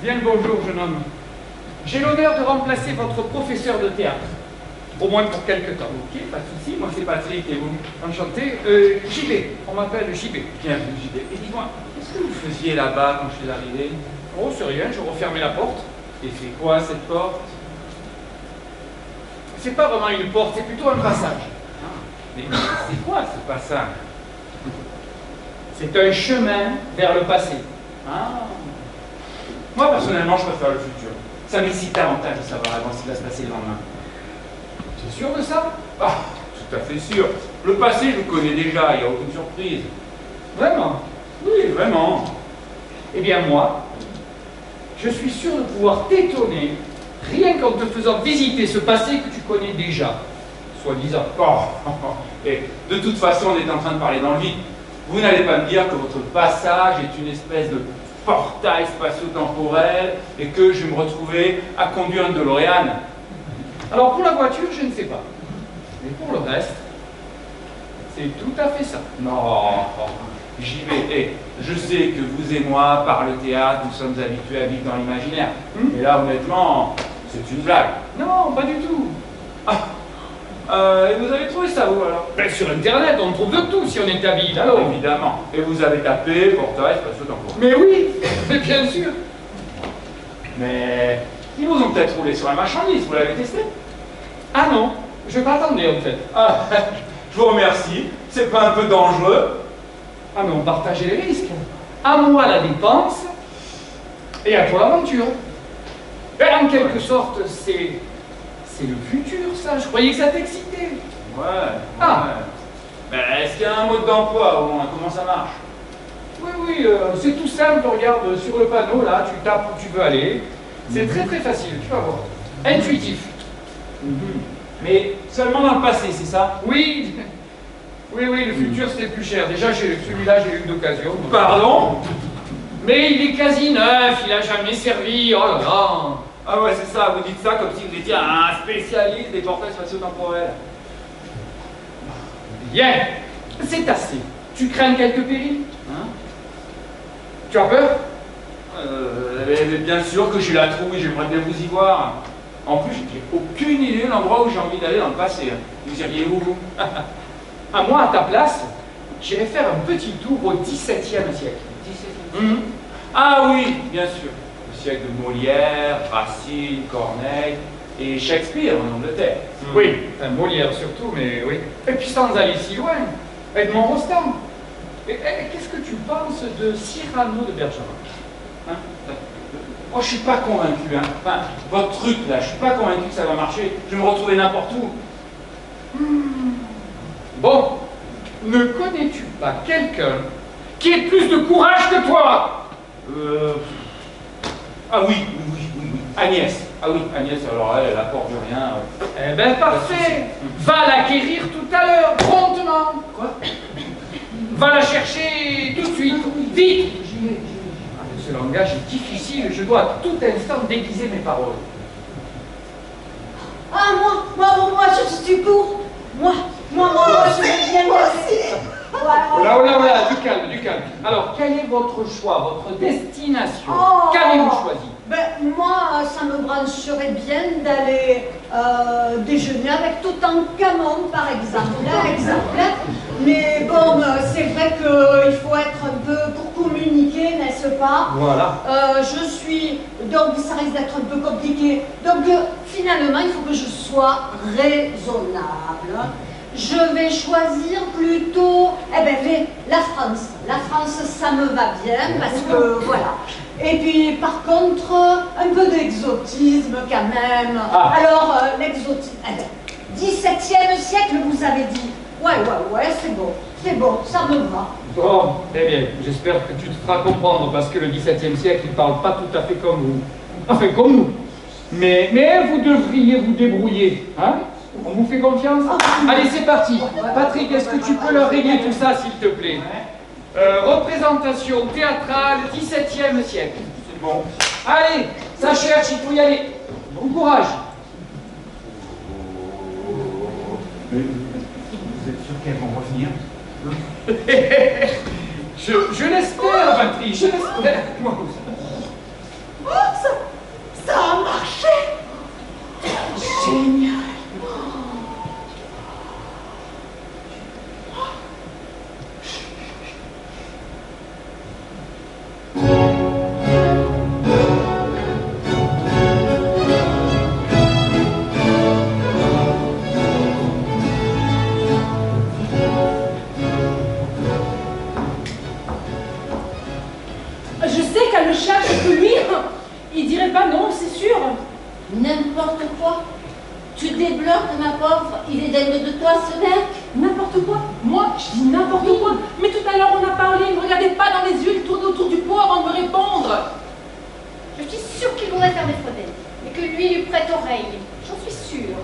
Bien le bonjour, jeune homme. J'ai l'honneur de remplacer votre professeur de théâtre. Au moins pour quelque temps. Ok, pas de souci. Moi, c'est Patrick et vous? Enchanté. JB, on m'appelle JB. Bienvenue, JB. Et dis-moi, qu'est-ce que vous faisiez là-bas quand je suis arrivé? Oh, c'est rien, je refermais la porte. Et c'est quoi cette porte? C'est pas vraiment une porte, c'est plutôt un passage. Mais c'est quoi ce passage? C'est un chemin vers le passé. Ah. Moi, personnellement, je préfère le futur. Ça m'excite davantage de savoir avant ce qui va se passer le lendemain. Tu es sûr de ça? Ah, tout à fait sûr. Le passé, je le connais déjà, il n'y a aucune surprise. Vraiment? Oui, vraiment. Eh bien moi, je suis sûr de pouvoir t'étonner, rien qu'en te faisant visiter ce passé que tu connais déjà, soi-disant. Et de toute façon, on est en train de parler dans le vide. Vous n'allez pas me dire que votre passage est une espèce de portail spatio-temporel et que je vais me retrouver à conduire un DeLorean. Alors pour la voiture, je ne sais pas. Mais pour le reste, c'est tout à fait ça. Non, j'y vais. Et je sais que vous et moi, par le théâtre, nous sommes habitués à vivre dans l'imaginaire. Mais là, honnêtement, c'est une blague. Non, pas du tout. Et vous avez trouvé ça où alors? Ben, sur Internet, on trouve de tout si on est habile, alors. Évidemment. Et vous avez tapé portail spatio-temporel. Mais oui, mais bien sûr. Mais ils vous ont peut-être roulé sur la marchandise, vous l'avez testé? Ah non, je m'attendais en fait. Ah, je vous remercie. C'est pas un peu dangereux? Ah mais on partageait les risques. À moi la dépense et à toi l'aventure. Ben, en quelque sorte, c'est le futur, ça. Je croyais que ça t'excitait. Ouais. Ah. Ben, est-ce qu'il y a un mode d'emploi au moins? Comment ça marche? Oui, c'est tout simple. Regarde, sur le panneau, là, tu tapes où tu veux aller. C'est très très facile, tu vas voir. Intuitif. Mais seulement dans le passé, c'est ça? Oui, le futur c'était plus cher. Déjà, celui-là, j'ai eu d'occasion. Pardon? Mais il est quasi neuf, il a jamais servi, oh là là. Ah ouais, c'est ça, vous dites ça comme si vous étiez un spécialiste des portails spatio-temporels. Bien, c'est assez. Tu crains quelques périls? Hein? Tu as peur? Mais bien sûr que j'ai la trouille, j'aimerais bien vous y voir. En plus, j'ai aucune idée de l'endroit où j'ai envie d'aller dans le passé. Vous iriez où, vous? À moi, à ta place, j'irais faire un petit tour au XVIIe siècle. 17e. Ah oui, bien sûr. Le siècle de Molière, Racine, Corneille et Shakespeare en Angleterre. Oui, un Molière surtout, mais oui. Et puis sans aller si loin, Edmond Rostand. Et qu'est-ce que tu penses de Cyrano de Bergerac? Hein? Oh, je suis pas convaincu. Hein. Enfin, votre truc là, je suis pas convaincu que ça va marcher. Je vais me retrouver n'importe où. Bon, ne connais-tu pas quelqu'un qui ait plus de courage que toi? Ah oui. Agnès. Ah oui, Agnès, alors elle apporte rien. Eh ben parfait. Va l'acquérir tout à l'heure, promptement. Quoi? Va la chercher tout de suite, vite. Ce langage est difficile, je dois à tout instant déguiser mes paroles. Ah, moi, je suis pour. Moi, je veux bien passer. Voilà, du calme. Alors, quel est votre choix, votre destination? Qu'avez-vous choisi? Ben, moi, ça me brancherait bien d'aller déjeuner avec Toutankhamon, par exemple. Mais bon, c'est vrai qu'il faut être un peu pour communiquer, n'est-ce pas? Voilà. Donc ça risque d'être un peu compliqué. Donc finalement, il faut que je sois raisonnable. Je vais choisir plutôt, la France. La France, ça me va bien parce que voilà. Et puis par contre, un peu d'exotisme quand même. Ah. Alors l'exotisme, 17e siècle, vous avez dit. Ouais, c'est bon, ça me va. Bon, eh bien, j'espère que tu te feras comprendre parce que le XVIIe siècle, il parle pas tout à fait comme vous. Enfin, comme nous. Mais vous devriez vous débrouiller, hein? On vous fait confiance? Allez, c'est parti. Patrick, est-ce que tu peux leur régler tout ça, s'il te plaît? Représentation théâtrale, 17e siècle. C'est bon. Allez, ça cherche, il faut y aller. Bon courage. Vous êtes sûr qu'elles vont revenir? Je l'espère, Patrick, je l'espère. Moi aussi. Oh, le cherche, que lui, il dirait pas non, c'est sûr. N'importe quoi. Tu débloques, ma pauvre. Il est dingue de toi, ce mec. N'importe quoi. Moi, je dis n'importe quoi. Mais tout à l'heure, on a parlé, il me regardait pas dans les yeux, il tournait autour du pot avant de me répondre. Je suis sûre qu'il voudrait faire des photos, et que lui lui prête oreille. J'en suis sûre.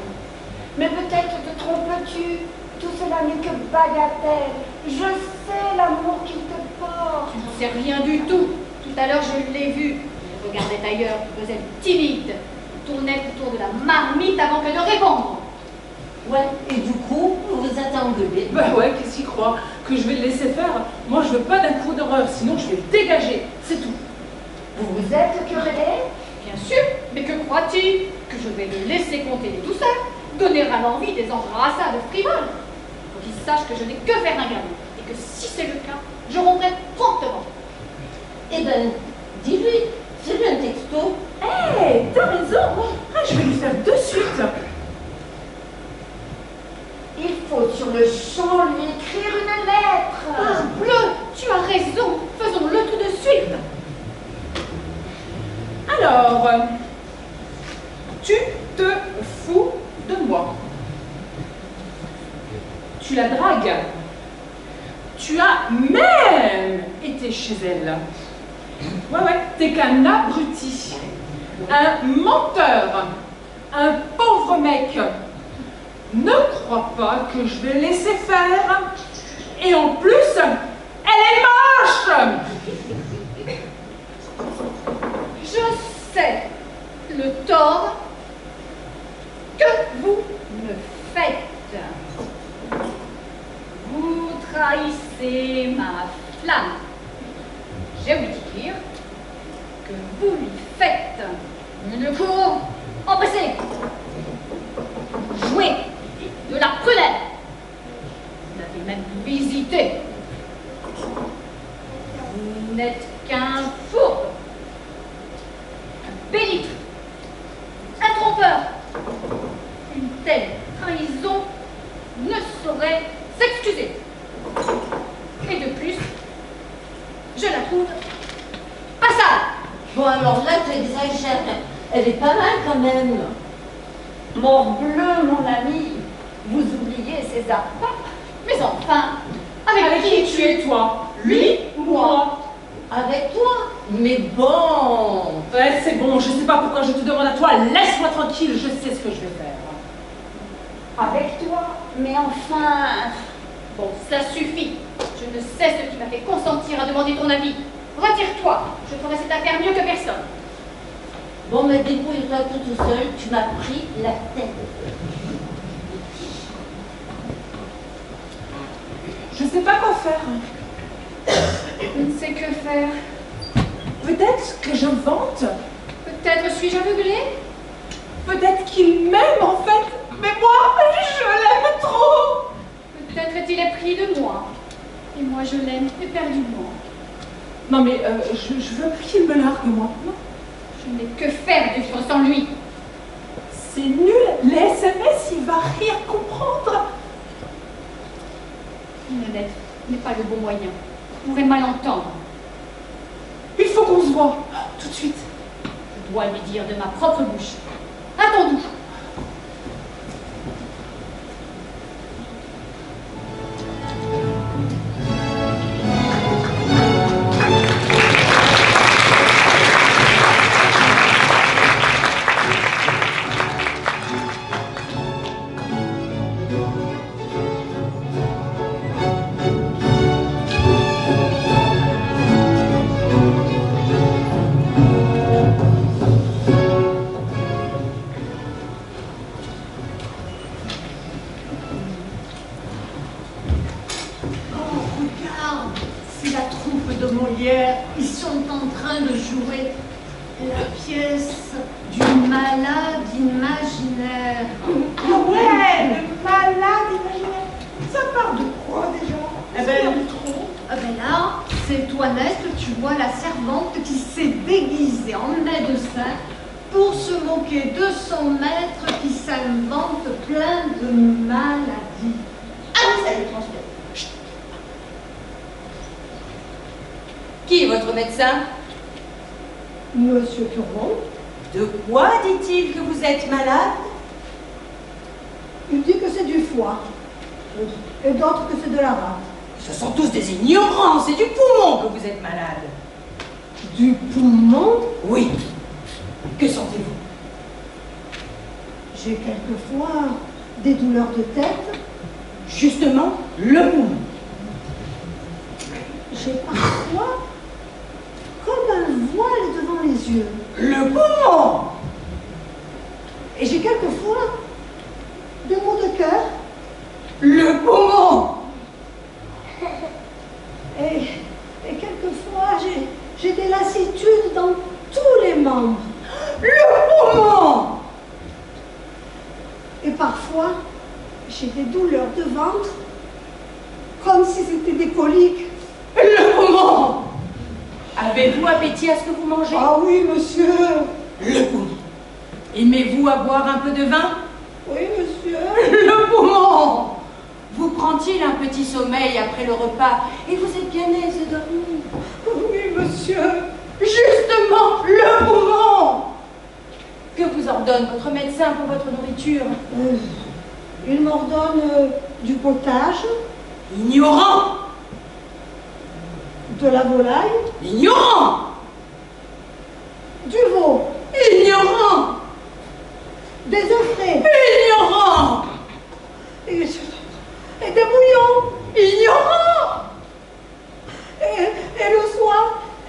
Mais peut-être te trompes-tu. Tout cela n'est que bagatelle. Je sais l'amour qu'il te porte. Tu n'en sais rien du tout. Tout à l'heure, je l'ai vu. Il regardait ailleurs, il faisait timide. Il tournait autour de la marmite avant que de répondre. Ouais, et du coup, vous vous êtes engueulés. Bah ouais, qu'est-ce qu'il croit? Que je vais le laisser faire? Moi, je veux pas d'un coup d'horreur, sinon je vais le dégager. C'est tout. Vous vous êtes querellés? Bien sûr, mais que croit-il? Que je vais le laisser compter les douceurs, donner à l'envie des embrassades frivoles? Faut qu'il sache que je n'ai que faire d'un gamin, et que si c'est le cas, je romprai promptement. Eh ben, dis-lui, fais-lui un texto. Hé, t'as raison. Ah, je vais lui faire de suite. Il faut sur le champ lui écrire une lettre. Parbleu, tu as raison, faisons-le tout de suite. Alors, tu te fous de moi. Tu la dragues. Tu as même été chez elle. Ouais, t'es qu'un abruti, un menteur, un pauvre mec. Ne crois pas que je vais laisser faire. Et en plus, elle est moche. Je sais le tort que vous me faites. Vous trahissez ma flamme. J'ai oublié de dire que vous lui faites une cour empressée. Jouez de la prunelle. Vous l'avez même visité. Vous n'êtes qu'un fourbe, un pélitre, un trompeur. Une telle trahison ne saurait s'excuser. Et de plus, je la trouve passable. Bon, alors là, tu exagères. Elle est pas mal quand même. Morbleu, mon ami. Vous oubliez César Pape. Mais enfin, Avec qui tu es, toi? Lui ou moi? Avec toi. Mais bon. Ouais, c'est bon, je sais pas pourquoi je te demande à toi. Laisse-moi tranquille, je sais ce que je vais faire. Avec toi. Mais enfin... Bon, ça suffit. Je ne sais ce qui m'a fait consentir à demander ton avis. Retire-toi. Je ferai cette affaire mieux que personne. Bon, mais débrouille-toi toute seule. Tu m'as pris la tête. Je sais pas quoi faire. Je ne sais que faire. Peut-être que je vante. Peut-être suis-je aveuglée? Peut-être qu'il m'aime en fait. Mais moi, je l'aime trop. Peut-être est-il épris de moi. Et moi, je l'aime éperdument. Non mais je veux qu'il me largue moi. Non. Je n'ai que faire du fond sans lui. C'est nul. Les SMS, il va rien comprendre. Honnête n'est pas le bon moyen. On pourrait mal entendre. Il faut qu'on se voit. Tout de suite. Je dois lui dire de ma propre bouche. Attends-nous. Ils sont en train de jouer la pièce du malade imaginaire. Ah ouais, le malade imaginaire. Ça part de quoi déjà? Eh ben là, c'est Toinette, tu vois la servante qui s'est déguisée en médecin pour se moquer de son maître qui s'invente plein de maladies. Ah oui, ça y est, transmet. Qui est votre médecin? Monsieur Turmont, De quoi dit-il que vous êtes malade? il dit que c'est du foie, et d'autres que c'est de la rate. Ce sont tous des ignorants, c'est du poumon que vous êtes malade. Du poumon? Oui. Que sentez-vous? J'ai quelquefois des douleurs de tête. Justement, le poumon. J'ai parfois comme un voile devant les yeux. Le poumon! Et j'ai quelquefois des maux de cœur. Le poumon! Et quelquefois j'ai des lassitudes dans tous les membres. Le poumon! Et parfois, j'ai des douleurs de ventre, comme si c'était des coliques. Le poumon! Avez-vous appétit à ce que vous mangez? Ah oui, monsieur. Le poumon. Aimez-vous à boire un peu de vin? Oui, monsieur. Le poumon! Vous prend-il un petit sommeil après le repas et vous êtes bien aise de dormir? Oui, monsieur. Justement, le poumon! Que vous ordonne votre médecin pour votre nourriture? Il m'ordonne du potage, Ignorant! de la volaille, Ignorant! du veau, Ignorant! des œufs frais Ignorant! et des bouillons. Ignorant! Et le soir,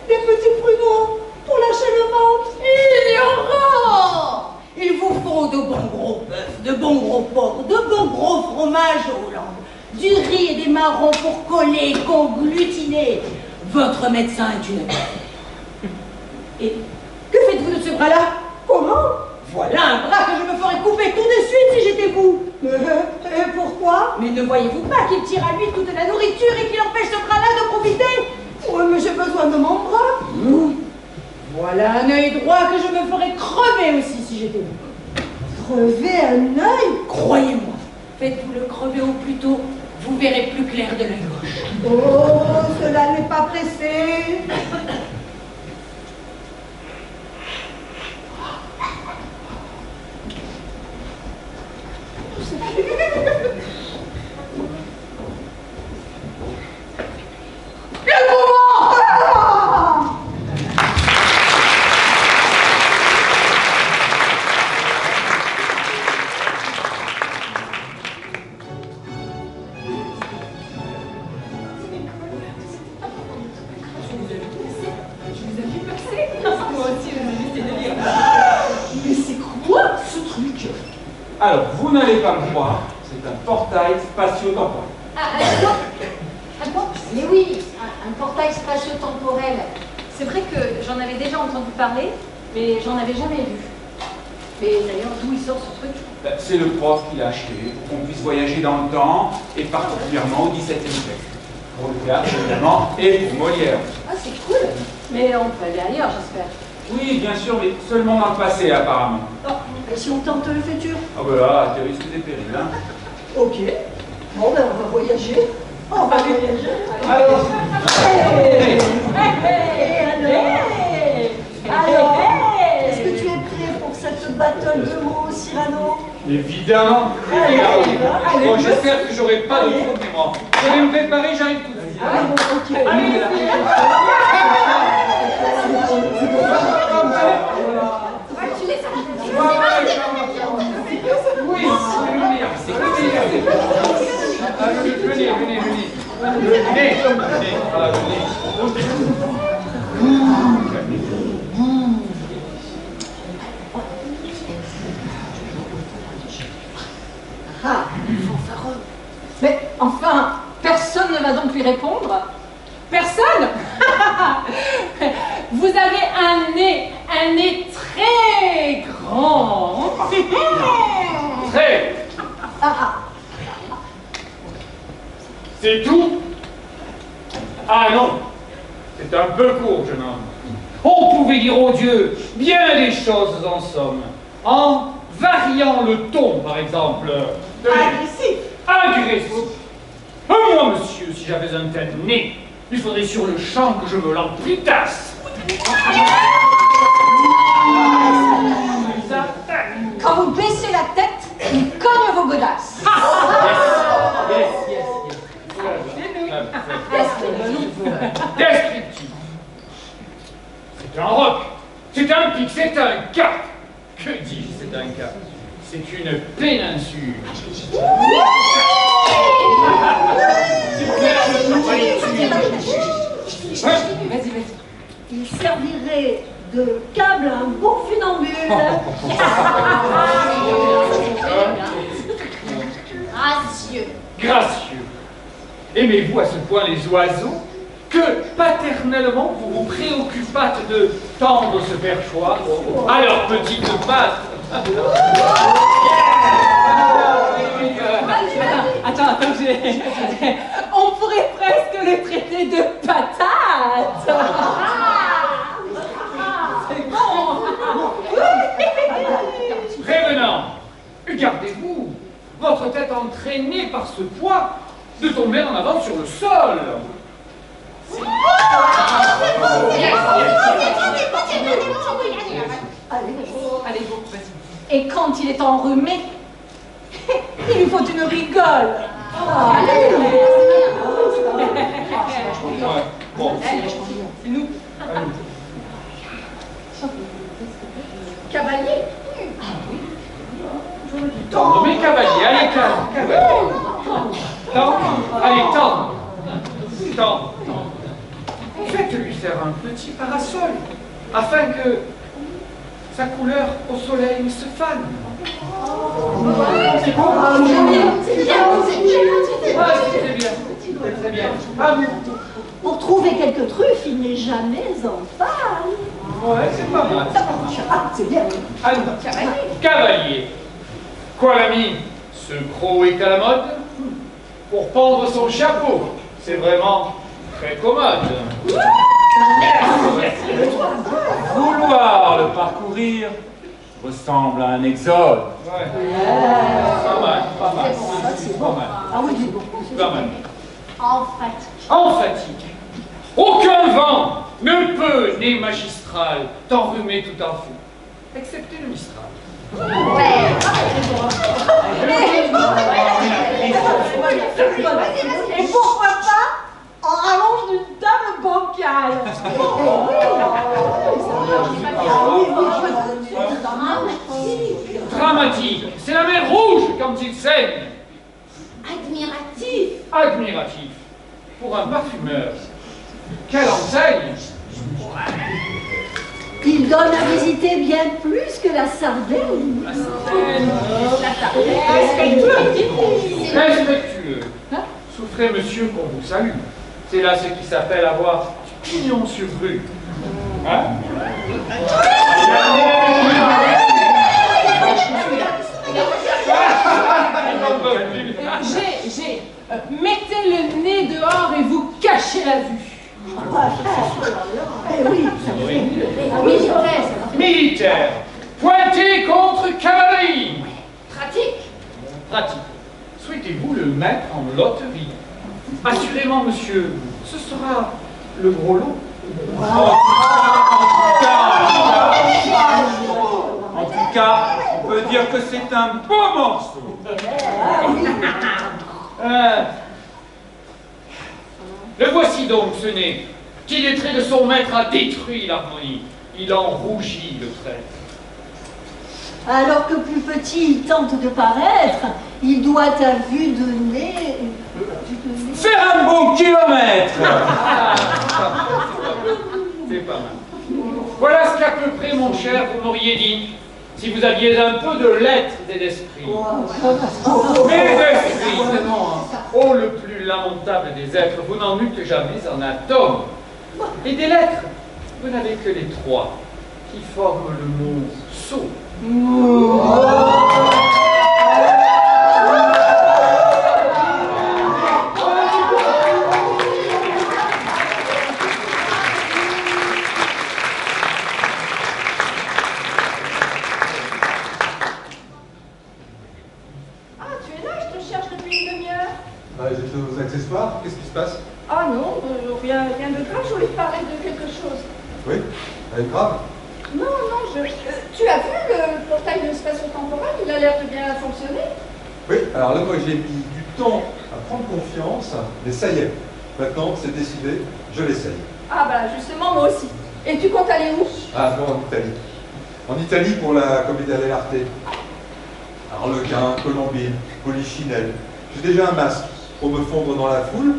des petits pruneaux pour lâcher le ventre. Ignorant! Il vous faut de bons gros bœufs, de bons gros porcs, de bons gros fromages aux Hollandes, du riz et des marrons pour coller, conglutiner. Votre médecin est une bête. Et que faites-vous de ce bras-là? Comment? Voilà un bras que je me ferais couper tout de suite si j'étais vous. Et pourquoi? Mais ne voyez-vous pas qu'il tire à lui toute la nourriture et qu'il empêche ce bras-là de profiter? Oui, mais j'ai besoin de mon bras. Voilà un œil droit que je me ferais crever aussi si j'étais vous. Crever un œil? Croyez-moi, faites-vous le crever au plus tôt, vous verrez plus clair de l'œil gauche. Oh, cela n'est pas pressé. Le poumon! Ah! Mais c'est quoi ce truc? Alors, vous n'allez pas me croire, c'est un portail spatio-temporel. Un quoi? Mais oui, un portail spatio-temporel. C'est vrai que j'en avais déjà entendu parler, mais j'en avais jamais vu. Mais d'ailleurs, d'où il sort ce truc? Ben, c'est le prof qui l'a acheté pour qu'on puisse voyager dans le temps, et particulièrement au XVIIe siècle. Pour le théâtre, évidemment, et pour Molière. Ah, c'est cool. Mais on peut aller ailleurs, j'espère. Oui, bien sûr, mais seulement dans le passé, apparemment. Oh, et si on tente le futur? Ah ben là, tes risques et périls, hein. Ok. Bon, ben on va voyager. On va voyager. Alors, Alors, est-ce que tu es prêt pour cette battle de mots, Cyrano? Évidemment. Allez, Bon, j'espère que j'aurai pas de trop de mémoire. Je vais me préparer, j'arrive tout de suite. Ok. Oui, c'est le meilleur, c'est le meilleur. Ah, venez. Venez. Voilà, venez. Ah, fanfaron. Mais enfin, personne ne va donc lui répondre? Personne? Vous avez un nez très grand. Très. C'est tout? Ah non, c'est un peu court, jeune homme. On pouvait dire aux dieux bien des choses en somme, en variant le ton, par exemple. Agressif. Agressif. Moi, monsieur, si j'avais un tel nez, il faudrait sur le champ que je me l'empitasse. godasse. Descriptif. C'est un roc. C'est un pic. C'est un cap. Que dis-je, c'est un cap? C'est une péninsule. Vas-y. Il servirait de câble à un bon funambule. Gracieux. Gracieux. Aimez-vous à ce point les oiseaux que paternellement vous vous préoccupâtes de tendre ce perchoir à leurs petites pattes? Attends, on pourrait presque le traiter de patate. C'est bon. Prévenant, gardez-vous, votre tête entraînée par ce poids de tomber en avant sur le sol. Allez, go, vas-y. Et quand il est enrhumé, il lui faut une rigole. Ouais, bon. C'est nous. Cavalier. Tendre, mais cavalier, allez, cavalier. Tendre, allez, tendre. Tendre. Faites-lui faire un petit parasol, afin que sa couleur au soleil ne se fane. C'est bon. C'est bien. C'est bien. C'est très bien. À vous. Pour trouver quelques truffes, il n'est jamais en panne. Ouais, c'est pas mal. Ah, c'est bien. À nous. Cavalier. Quoi, l'ami? Ce croc est à la mode? Pour pendre son chapeau, c'est vraiment très commode. Vouloir le parcourir ressemble à un exode. Ouais. Pas mal, pas mal. C'est Pas bon. mal. Ah oui, c'est bon. Pas mal. Emphatique. Emphatique. Aucun vent ne peut, né magistral, t'enrhumer tout en fou, excepté le Mistral. Et pourquoi pas en rallonge d'une table bancale? Dramatique, c'est la mer rouge quand il saigne. Admiratif. Admiratif, pour un parfumeur. Quelle enseigne! Il donne à visiter bien plus que la Sardaigne. Respectueux. Souffrez, monsieur, qu'on vous salue. C'est là ce qui s'appelle avoir pignon sur rue. Hein? Mettez le nez dehors et vous cachez la vue. Eh oui, Militaire. Pointé contre cavalerie. Pratique. Pratique. Souhaitez-vous le mettre en loterie? Assurément, monsieur, ce sera le gros lot. En tout cas, on peut dire que c'est un beau morceau. Le voici donc, ce nez, qui des traits de son maître a détruit l'harmonie. Il en rougit le trait. alors que plus petit il tente de paraître, il doit à vue de nez. Faire un bon kilomètre. C'est pas mal. Voilà ce qu'à peu près, mon cher, vous m'auriez dit, si vous aviez un peu de lettres et d'esprit. Mais d'esprit, oh, le plus lamentable des êtres, vous n'en eûtes jamais un atome. Et des lettres, vous n'avez que les trois qui forment le mot sot. J'étais aux accessoires, qu'est-ce qui se passe? Ah non, rien de grave, je voulais te parler de quelque chose. Oui? Elle est grave? Non, tu as vu le portail de spatio-temporel? Il a l'air de bien fonctionner. Oui, alors là, moi, j'ai mis du temps à prendre confiance, mais ça y est. Maintenant, c'est décidé, je l'essaye. Ah bah justement, moi aussi. Et tu comptes aller où? Ah non, en Italie. En Italie pour la Commedia dell'arte. Harlequin, colombine, polichinelle. J'ai déjà un masque pour me fondre dans la foule.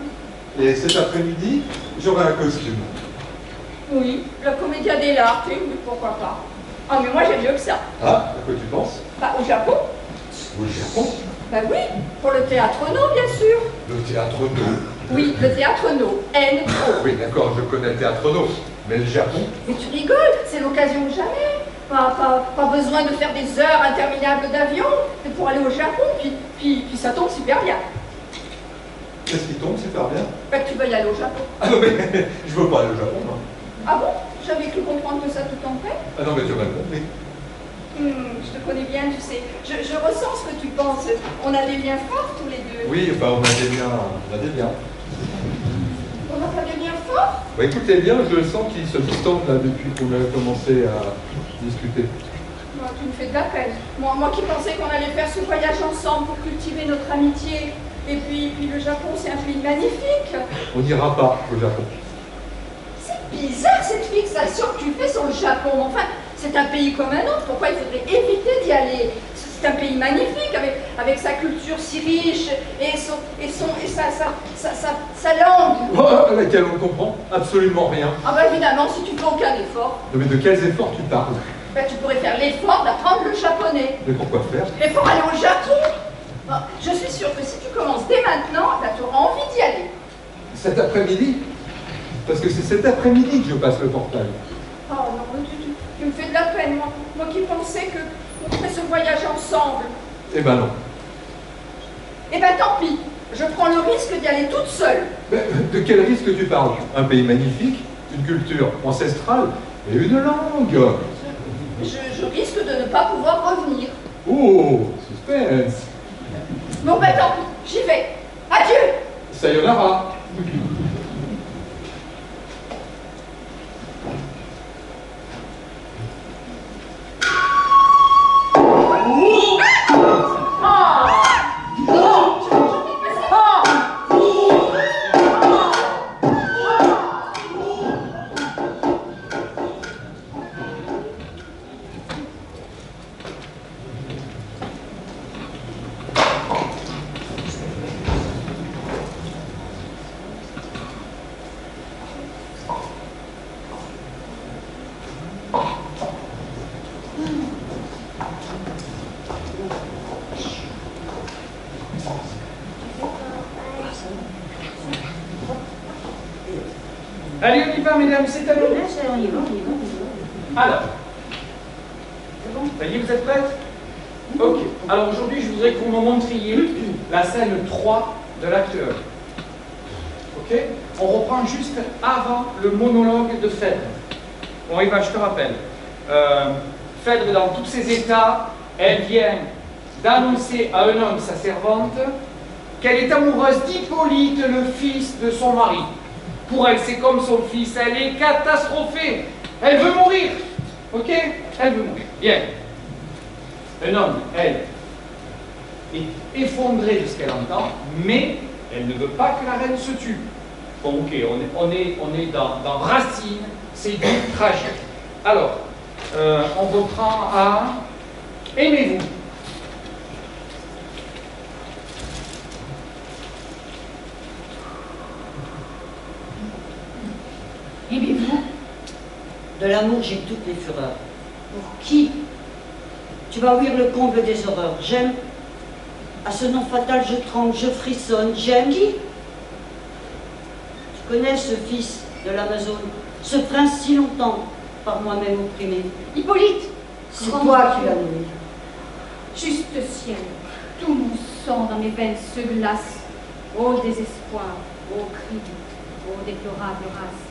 Et cet après-midi, j'aurai un costume. Oui, la Commedia dell'arte, oui, pourquoi pas. Ah mais moi j'aime mieux que ça. Ah, à quoi tu penses? Bah au Japon. Au Japon? Bah oui, pour le théâtre No, bien sûr. Le théâtre No. Oui, le théâtre No, N-O. Oui, d'accord, je connais le théâtre No. Mais le Japon? Mais tu rigoles, c'est l'occasion ou jamais. Pas besoin de faire des heures interminables d'avion pour aller au Japon, puis ça tombe super bien. Qu'est-ce qui tombe super bien? Bah que tu veuilles aller au Japon. Ah non, mais je veux pas aller au Japon, moi. Ah bon? J'avais cru comprendre que ça tout en fait. Ah non, mais tu as mal compris. Je te connais bien, tu sais. Je ressens ce que tu penses. On a des liens forts tous les deux. Oui, bah on a des liens. On a des liens. On n'a pas des liens forts? Bah écoutez bien, je sens qu'ils se distendent là depuis qu'on a commencé à discuter. Moi, tu me fais de la peine. Moi qui pensais qu'on allait faire ce voyage ensemble pour cultiver notre amitié. Et puis le Japon, c'est un pays magnifique. On n'ira pas au Japon. C'est bizarre cette fixation que tu fais sur le Japon. Enfin, c'est un pays comme un autre. Pourquoi il faudrait éviter d'y aller? C'est un pays magnifique avec sa culture si riche et sa langue. Oh, à laquelle on ne comprend absolument rien. Ah bah évidemment, si tu fais aucun effort, Non, mais de quels efforts tu parles? bah, tu pourrais faire l'effort d'apprendre le japonais. Mais pourquoi faire? L'effort aller au Japon. Bon, je suis sûre que si tu commences dès maintenant, bah, tu auras envie d'y aller. Cet après-midi? Parce que c'est cet après-midi que je passe le portail. Oh non, mais tu me fais de la peine, moi qui pensais qu'on ferait ce voyage ensemble. Eh ben non. Eh ben tant pis, je prends le risque d'y aller toute seule. Mais de quel risque tu parles? Un pays magnifique, une culture ancestrale et une langue. Je risque de ne pas pouvoir revenir. Oh, suspense. Bon ben tant pis, j'y vais. Adieu. Sayonara. Allez, on y va, mesdames, c'est à nous. Alors, ça y est, vous êtes prêtes? Ok. Alors aujourd'hui, je voudrais que vous me montriez la scène 3 de l'acte 1. Ok? On reprend juste avant le monologue de Phèdre. Bon, Eva, je te rappelle. Phèdre, dans tous ses états, elle vient d'annoncer à un homme, sa servante, qu'elle est amoureuse d'Hippolyte, le fils de son mari. Pour elle, c'est comme son fils, elle est catastrophée. Elle veut mourir. Ok? Elle veut mourir. Bien. Un homme, elle, est effondrée de ce qu'elle entend, mais elle ne veut pas que la reine se tue. Bon, ok, on est dans Racine, c'est du tragique. Alors, on reprend à Aimez-vous. Aimez-vous? De l'amour, j'ai toutes les fureurs. Pour qui? Tu vas ouïr le comble des horreurs. J'aime. À ce nom fatal, je tremble, je frissonne. J'aime. Qui? Tu connais ce fils de l'Amazone, ce prince si longtemps par moi-même opprimé. Hippolyte, C'est toi qui l'as nommé. juste ciel, tout mon sang dans mes veines se glace. Ô désespoir, ô cri, ô déplorable race.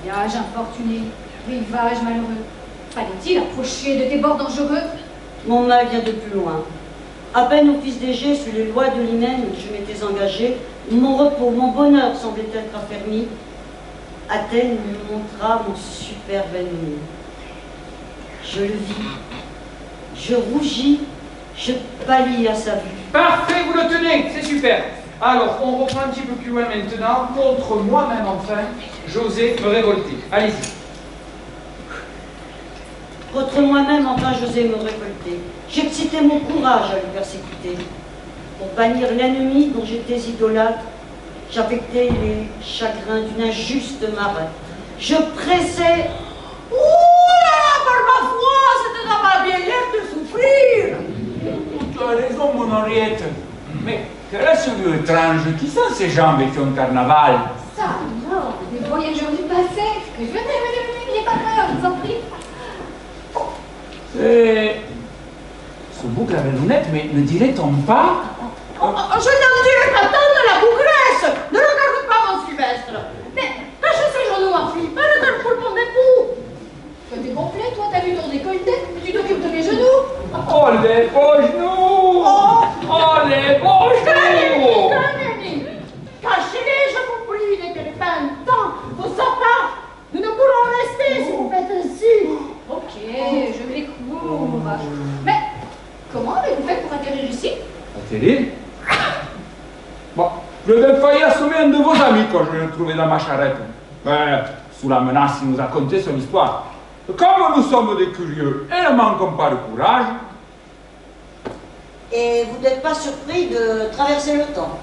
Voyage infortuné, rivage malheureux. Fallait-il approcher de tes bords dangereux? Mon mal vient de plus loin. À peine au fils d'Égée, sous les lois de l'hymen où je m'étais engagé, mon repos, mon bonheur semblait être affermi. Athènes me montra mon superbe ennemi. Je le vis, je rougis, Je pâlis à sa vue. Parfait, vous le tenez, c'est super. Alors, on reprend un petit peu plus loin maintenant. Contre moi-même, enfin, j'osais me révolter. Allez-y. Contre moi-même, enfin, j'osais me révolter. J'excitais mon courage à le persécuter. Pour bannir l'ennemi dont j'étais idolâtre, j'affectais les chagrins d'une injuste marée. Je pressais. Ouh là là, par ma foi, c'était dans ma bien l'air de souffrir. Tu as raison, mon Henriette. Mais quel est ce lieu étrange? Qui sont ces gens qui font carnaval? Ça, non, des voyageurs du passé. Mais venez, n'ayez pas peur, je vous en prie. C'est... Ce boucle à la lunette, mais ne dirait-on pas? Je n'en dirai pas tant de la bougresse. Ne regarde pas mon Sylvestre. Mais cachez ces genoux, ma fille. Mais regarde pour mon époux. T'es complet, toi, t'as vu ton décolleté? Tu t'occupes de mes genoux? Oh, les beaux genoux! Oh, les beaux genoux! Cachez-les, je vous prie, dès que les printemps vous sortira. Nous ne pourrons rester si vous faites ainsi. Ok, je les couvre. Mais comment avez-vous fait pour atterrir ici? Atterrir? Bon, je vais failli assommer un de vos amis quand je l'ai trouvé dans ma charrette. Mais, sous la menace, il nous a conté son histoire. Comme nous sommes des curieux et ne manquons pas de courage. Et vous n'êtes pas surpris de traverser le temps?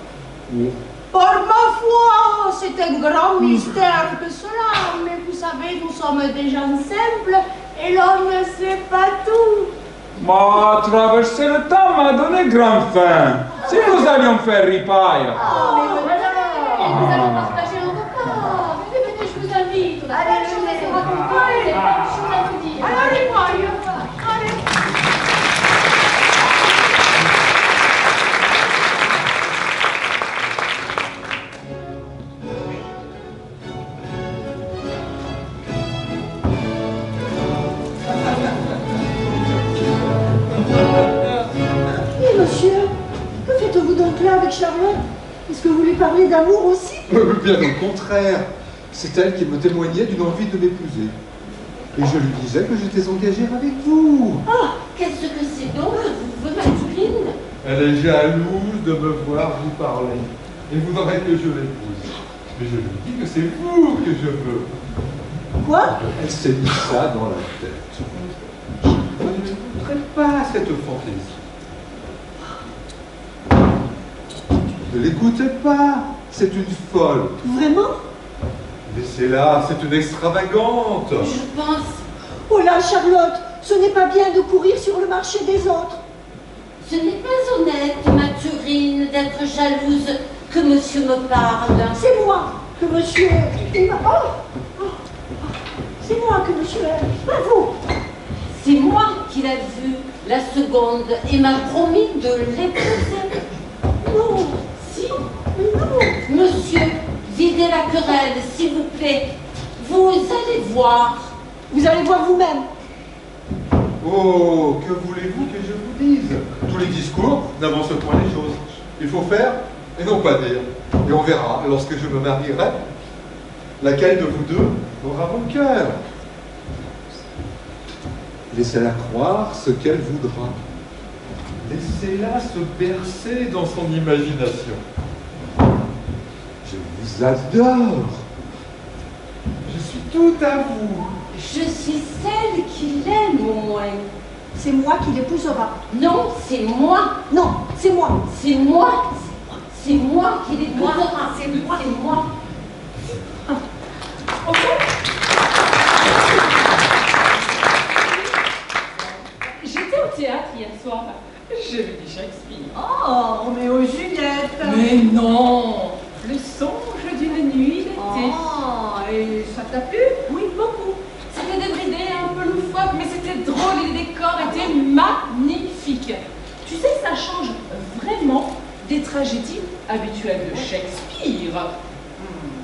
Oui. Par ma foi, c'est un grand mystère que cela. Mais vous savez, nous sommes des gens simples et l'homme ne sait pas tout. Ma traverser le temps m'a donné grand faim. Si nous allions faire ripaille. Oh, mais venez, nous allons partager un repas. Venez, je vous invite. On a plein de choses à se raconter, plein de choses à vous dire. Allez, allez. Et monsieur, que faites-vous donc là avec Charlotte? Est-ce que vous lui parlez d'amour aussi? Bien au contraire. C'est elle qui me témoignait d'une envie de m'épouser. Et je lui disais que j'étais engagé avec vous. Ah, qu'est-ce que c'est donc que vous voulez, Mathurine? Elle est jalouse de me voir vous parler. Et voudrait que je l'épouse. Mais je lui dis que c'est vous que je veux. Quoi? Elle s'est mis ça dans la tête. Je ne voudrais pas cette fantaisie. Ne l'écoutez pas. C'est une folle. Vraiment? Laissez-la, c'est une extravagante. Je pense... Oh là, Charlotte, ce n'est pas bien de courir sur le marché des autres. Ce n'est pas honnête, Mathurine, d'être jalouse que monsieur me parle. C'est moi que monsieur... C'est moi que monsieur aime, pas vous. C'est moi qui l'ai vu la seconde et m'a promis de l'épouser. Non. Si, Mais non. monsieur, videz la querelle, s'il vous plaît. Vous allez voir. Vous allez voir vous-même. Oh, que voulez-vous que je vous dise? Tous les discours n'avancent point les choses. Il faut faire et non pas dire. Et on verra, lorsque je me marierai, laquelle de vous deux aura mon cœur. Laissez-la croire ce qu'elle voudra. Laissez-la se bercer dans son imagination. Je vous adore. Je suis tout à vous. Je suis celle qui l'aime au moins. C'est moi qui l'épousera. Non, c'est moi. Non, c'est moi. C'est moi. C'est moi qui l'épousera. C'est moi. C'est moi. J'étais au théâtre hier soir. J'ai vu du Shakespeare. Oh, Roméo et Juliette. Mais non, le songe d'une nuit d'été. Oh, et ça t'a plu? Oui, beaucoup. C'était débridé, un peu loufoque, mais c'était drôle et les décors étaient magnifiques. Tu sais, ça change vraiment des tragédies habituelles de Shakespeare.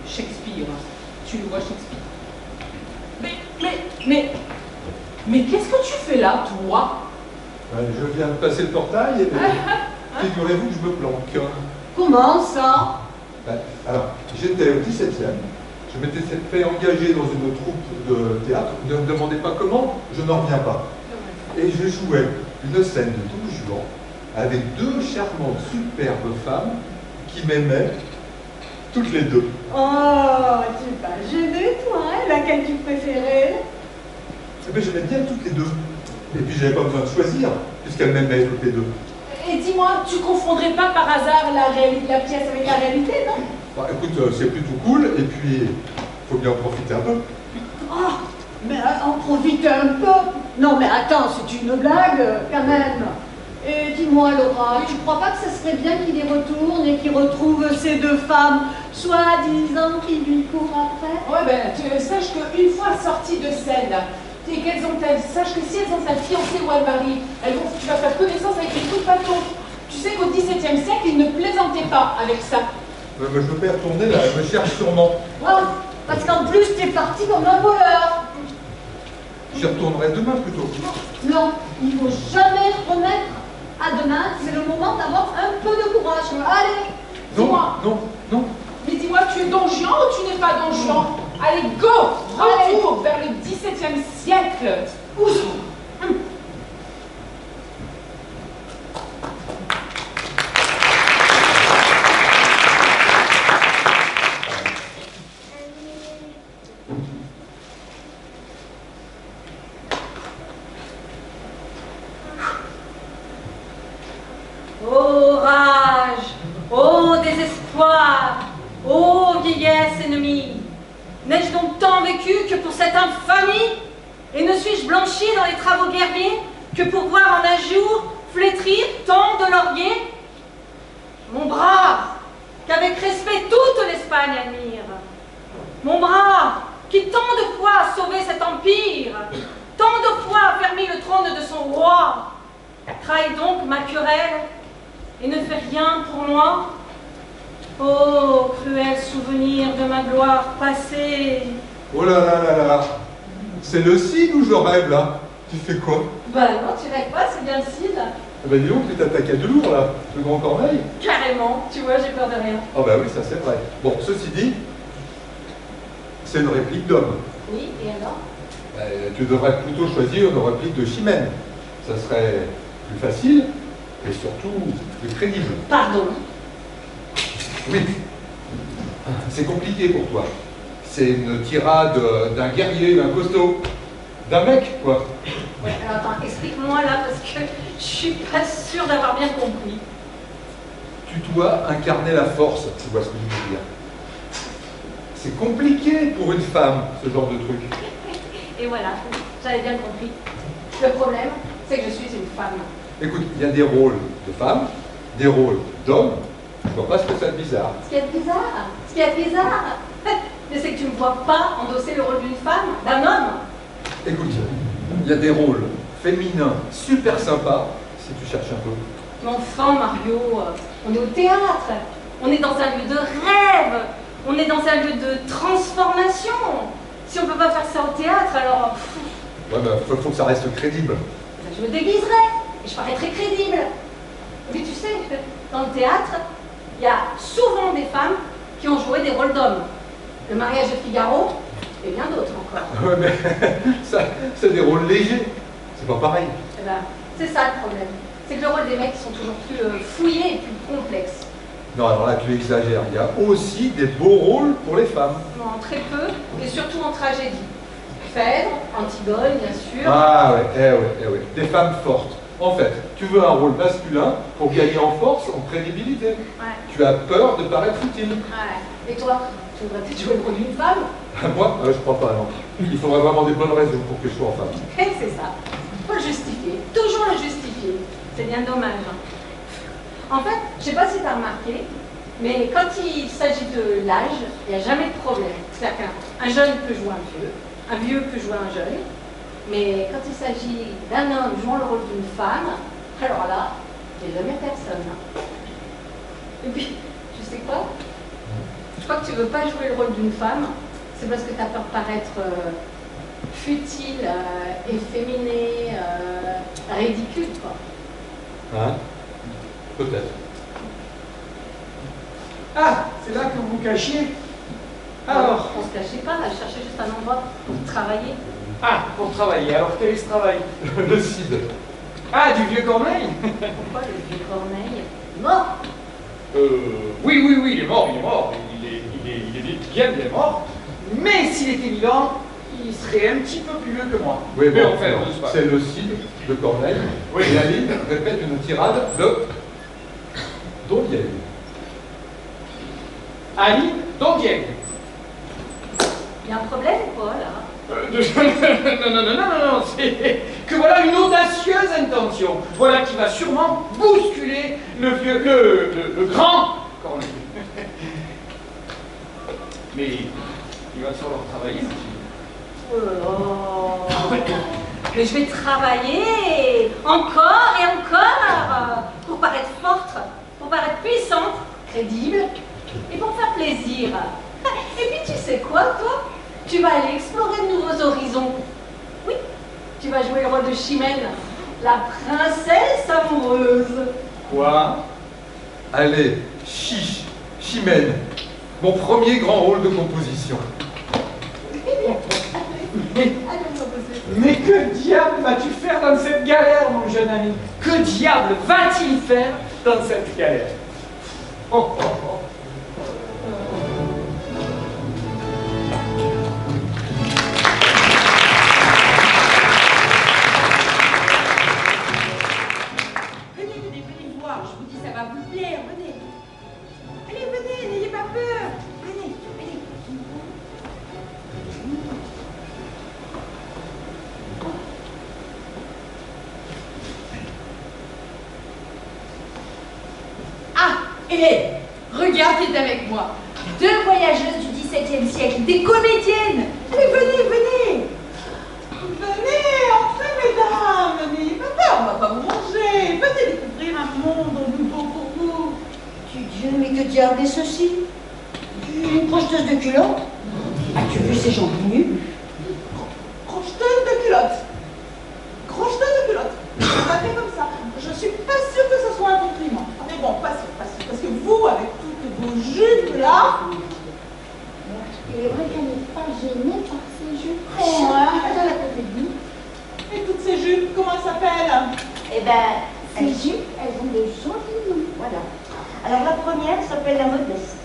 Shakespeare, tu le vois Shakespeare. Mais qu'est-ce que tu fais là, toi? Je viens de passer le portail et figurez-vous que je me planque. Comment ça? Alors, j'étais au 17e, je m'étais fait engager dans une troupe de théâtre, ne me demandez pas comment, je n'en reviens pas. Et je jouais. une scène de 12 jours avec deux charmantes, superbes femmes qui m'aimaient toutes les deux. Oh, tu es pas gêné, toi, hein? Laquelle tu préférais? Eh bien, j'aimais bien toutes les deux. Et puis, j'avais pas besoin de choisir, puisqu'elles m'aimaient toutes les deux. Et dis-moi, tu confondrais pas par hasard la pièce avec la réalité, non? Bah, écoute, c'est plutôt cool, et puis, faut bien en profiter un peu. Oh, mais en profite un peu. Non, mais attends, c'est une blague, quand même. Et dis-moi, Laura, tu crois pas que ce serait bien qu'il y retourne et qu'il retrouve ces deux femmes, soi-disant qui lui courent après? Ouais, ben, tu saches qu'une fois sorties de scène, et qu'elles ont sache que si elles ont sa fiancée ou un mari, tu vas faire connaissance avec les coups de bâton. Tu sais qu'au XVIIe siècle, ils ne plaisantaient pas avec ça. Mais je veux pas y retourner, là, je me cherche sûrement. Ouais, parce qu'en plus, t'es parti comme un voleur. J'y retournerai demain plutôt. Non, il faut jamais remettre à demain, c'est le moment d'avoir un peu de courage. Allez, Non, dis-moi. non. Mais dis-moi, tu es Don Juan ou tu n'es pas Don Juan? Allez, go! Retour vers le XVIIe siècle. Ô rage, ô désespoir, ô vieillesse ennemie, n'ai-je donc tant vécu que pour cette infamie? Et ne suis-je blanchi dans les travaux guerriers que pour voir en un jour flétrir tant de lauriers? Mon bras, qu'avec respect toute l'Espagne admire, mon bras, qui tant de fois a sauvé cet empire, tant de fois a fermé le trône de son roi, trahit donc ma querelle et ne fait rien pour moi? Oh, cruel souvenir de ma gloire passée! Oh là là là là. C'est le cid ou je rêve, là? Tu fais quoi? Bah non, tu rêves pas, c'est bien le cid. Ah bah dis donc, tu t'attaques à du lourd, là. Le grand Corneille. Carrément, tu vois, j'ai peur de rien. Ah bah oui, ça c'est vrai. Bon, ceci dit, c'est une réplique d'homme. Oui, et alors? Tu devrais plutôt choisir une réplique de Chimène. Ça serait plus facile et surtout plus crédible. Pardon? Oui. C'est compliqué pour toi. C'est une tirade d'un guerrier, d'un costaud, d'un mec, quoi. Ouais, alors attends, explique-moi là, parce que je suis pas sûre d'avoir bien compris. Tu dois incarner la force, tu vois ce que je veux dire. C'est compliqué pour une femme, ce genre de truc. Et voilà, j'avais bien compris. Le problème, c'est que je suis une femme. Écoute, il y a des rôles de femmes, des rôles d'hommes. Je vois pas ce que c'est bizarre. Ce qui est bizarre, mais c'est que tu ne me vois pas endosser le rôle d'une femme, d'un homme. Écoute, il y a des rôles féminins super sympas, si tu cherches un peu. Mais enfin, Mario, on est au théâtre, on est dans un lieu de rêve, on est dans un lieu de transformation. Si on ne peut pas faire ça au théâtre, alors... Ouais, bah, faut que ça reste crédible. Je me déguiserai, et je paraîtrai crédible. Mais tu sais, dans le théâtre, il y a souvent des femmes qui ont joué des rôles d'hommes. Le mariage de Figaro, et bien d'autres encore. Ouais, mais ça, c'est des rôles légers. C'est pas pareil. Eh ben, c'est ça le problème. C'est que le rôle des mecs sont toujours plus fouillés et plus complexes. Non, alors là, tu exagères. Il y a aussi des beaux rôles pour les femmes. Non, très peu, et surtout en tragédie. Phèdre, Antigone, bien sûr. Ah ouais, eh ouais. Des femmes fortes. En fait, tu veux un rôle masculin pour gagner en force, en crédibilité. Ouais. Tu as peur de paraître futile. Ouais. Et toi, tu voudrais peut-être jouer le rôle d'une femme? Moi, je crois pas, non. Il faudrait vraiment des bonnes raisons pour que je sois en femme. Et c'est ça. Faut le justifier. Toujours le justifier. C'est bien dommage. En fait, je sais pas si tu as remarqué, mais quand il s'agit de l'âge, il n'y a jamais de problème. C'est-à-dire qu'un jeune peut jouer un vieux peut jouer un jeune, mais quand il s'agit d'un homme jouant le rôle d'une femme, alors là, il n'y a jamais personne. Et puis, tu sais quoi? Je crois que tu veux pas jouer le rôle d'une femme, c'est parce que tu as peur de paraître futile, efféminé, ridicule, quoi. Hein? Peut-être. Ah, c'est là que vous vous cachiez. Alors, on se cachait pas, elle cherchait juste un endroit pour travailler. ah, pour travailler. Alors, quel est ce travail? Le CID. Ah, du vieux Corneille? Pourquoi le vieux Corneille? Mort? Oui, il est mort. Il est bien mort. Mais s'il était vivant, il serait un petit peu plus vieux que moi. Oui, mais bon, enfin, c'est le Cid de Corneille. Oui. Et Ali répète une tirade de Don Diego. Ali Don Diego. Il y a un problème ou quoi, là? Non, c'est que voilà une audacieuse intention. Voilà qui va sûrement bousculer le grand Corneille. Mais il va falloir travailler, ma fille. Oh. Mais je vais travailler encore et encore pour paraître forte, pour paraître puissante, crédible et pour faire plaisir. Et puis tu sais quoi, toi? Tu vas aller explorer de nouveaux horizons. Oui, tu vas jouer le rôle de Chimène, la princesse amoureuse. Quoi? Allez, chiche, Chimène, mon premier grand rôle de composition. Mais que diable vas-tu faire dans cette galère, mon jeune ami? Que diable va-t-il faire dans cette galère? Oh. Venez voir, je vous dis, ça va vous plaire, venez. Allez, n'ayez pas peur. Venez. Hé, regarde qui est avec moi. 2 voyageuses du XVIIe siècle, des comédiennes. Allez, venez. Venez, entrez, mesdames. N'ayez pas peur, on va pas vous manger. Venez découvrir un monde nouveau pour vous. Dieu, mais que diable est ceci? Une crocheteuse de culottes? As-tu vu ces jambes nues? Crocheteuse de culottes. On va faire comme ça. Je suis pas sûre que ce soit un compliment. Mais bon, pas sûr. Parce que vous, avec toutes vos jupes là. Il est vrai qu'elle n'est pas gênée par ses jupes. Et toutes ces jupes, comment elles s'appellent? Eh ben, ces jupes, elles ont de jolis noms. Voilà. Alors la première s'appelle la modeste.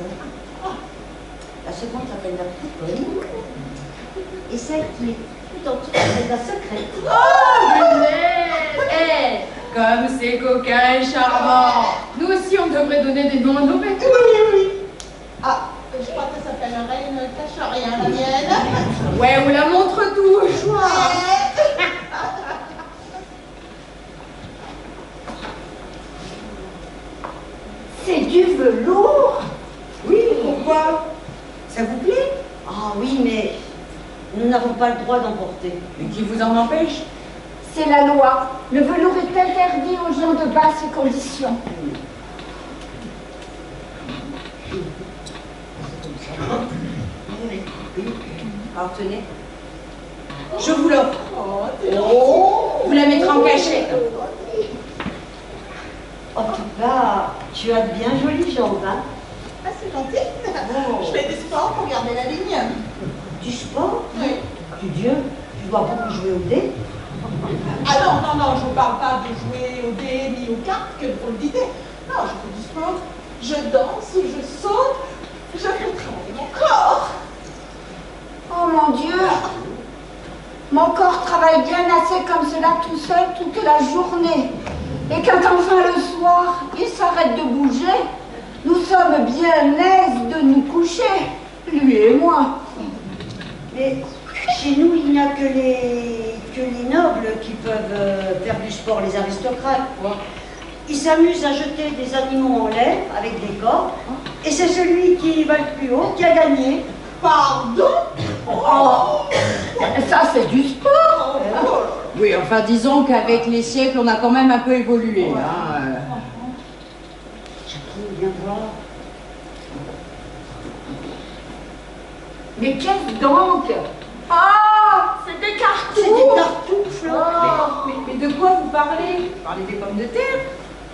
La seconde s'appelle la pouponne. Et celle qui est tout en dessous s'appelle la secrète. Oh, venez. Comme c'est coquin et charmant. Nous aussi, on devrait donner des noms à nos bêtes. Oui. Ah, je crois que ça s'appelle la reine cache rien, la mienne. Ouais, on la montre tout au choix. C'est du velours. Oui, pourquoi? Ça vous plaît? Ah oui, mais nous n'avons pas le droit d'emporter. Mais qui vous en empêche? C'est la loi. Le velours est interdit aux gens de basse condition. Alors tenez, je vous l'offre. Oh, Vous la mettrez en cachette. En tout cas, tu as de bien jolies jambes, hein? Ah, c'est gentil. Je fais du sport pour garder la ligne. Du sport? Oui. Dieu, tu dois beaucoup jouer au dé. Ah non, je ne parle pas de jouer au dé ni aux cartes, que vous le disiez. Non, je fais du sport, je danse, je saute, je fais travailler mon corps. Oh mon Dieu! Mon corps travaille bien assez comme cela tout seul toute la journée. Et quand enfin le soir, il s'arrête de bouger, nous sommes bien aises de nous coucher, lui et moi. Mais chez nous, il n'y a que les nobles qui peuvent faire du sport, les aristocrates, quoi. Ils s'amusent à jeter des animaux en l'air avec des cordes, et c'est celui qui va le plus haut qui a gagné. Pardon? Oh, ça c'est du sport! Oui, enfin, disons qu'avec les siècles, on a quand même un peu évolué. Hein. Jacqueline, viens voir. Mais qu'est-ce donc? Ah, c'est des cartouches! C'est des cartouches, là. Mais de quoi vous parlez? Vous parlez des pommes de terre?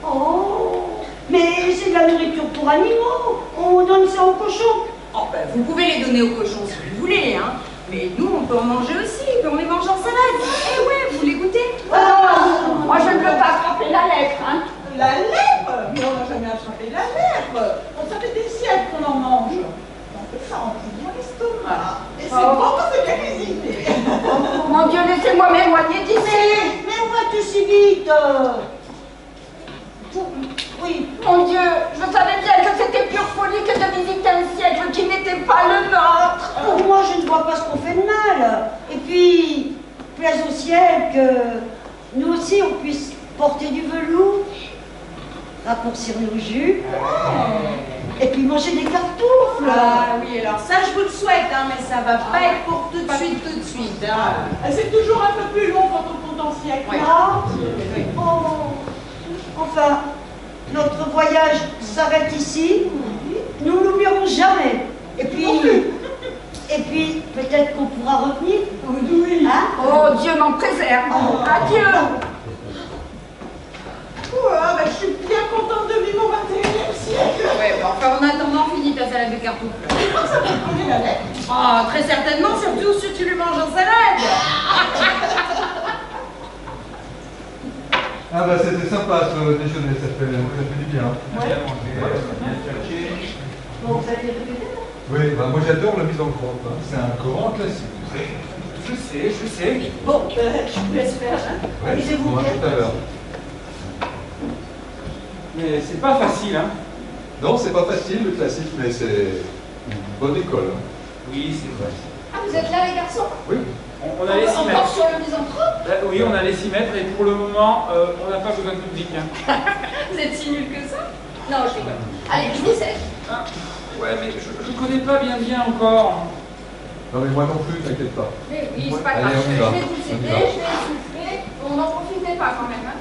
Oh, mais c'est de la nourriture pour animaux. On donne ça aux cochons. Oh, ben, vous pouvez les donner aux cochons si vous voulez, hein. Mais nous, on peut en manger aussi, on les mange en salade. Eh ouais, vous les goûtez? Ah, moi je ne veux pas la lèpre, hein. La lèpre? Mais on n'a jamais attrapé la lèpre. Ça fait des siècles qu'on en mange. On fait ça en pliant l'estomac. Et c'est bon quand c'est bien cuisiné. Mon Dieu, laissez-moi m'éloigner d'ici. Mais où vas-tu si vite? Oui. Mon Dieu, je savais bien que c'était pure folie que de visiter un siècle qui n'était pas le nôtre. Pour moi, je ne vois pas ce qu'on fait de mal. Et puis, plaise au ciel que nous aussi, on puisse porter du velours, raccourcir nos jupes, et puis manger des cartouffles. Ah oui, alors ça, je vous le souhaite, hein, mais ça va pas être pour tout de suite. Hein. C'est toujours un peu plus long quand on compte en siècle. Oui. Ah, oh. Enfin, notre voyage s'arrête ici. Nous n'oublierons jamais. Et puis peut-être qu'on pourra revenir. Oui. Hein? Oh, Dieu m'en préserve. Adieu. Ouais, ben, je suis bien contente de vivre au 21e siècle. Ouais, bah enfin en attendant, finis ta salade de cartouffles. Ça va coller la lettre. Ah, très certainement, surtout si tu le manges en salade. Ah bah c'était sympa ce déjeuner, ça fait du bien. Bon, vous allez répéter? Oui, bah moi j'adore la mise en crotte, hein. C'est un grand classique. Je sais. Bon, je vous laisse faire. Hein. Ouais, Amusez-vous on va bien. tout à l'heure. Mais c'est pas facile, hein. Non, c'est pas facile le classique, mais c'est une bonne école. Hein. Oui, c'est vrai. Ah, vous êtes là, les garçons? Oui. On allait s'y Encore mettre. sur le misanthrope? Oui, on allait s'y mettre et pour le moment, on n'a pas besoin de public. Hein. Vous êtes si nuls que ça? Non, je rigole. Allez, je vous sais. Ah, ouais, mais je connais pas bien encore. Non mais moi non plus, t'inquiète pas. Mais oui, c'est pas Allez, grave. on y Je va. vais vous On y aider, va. je vais souffler. On n'en profitait pas quand même. Hein.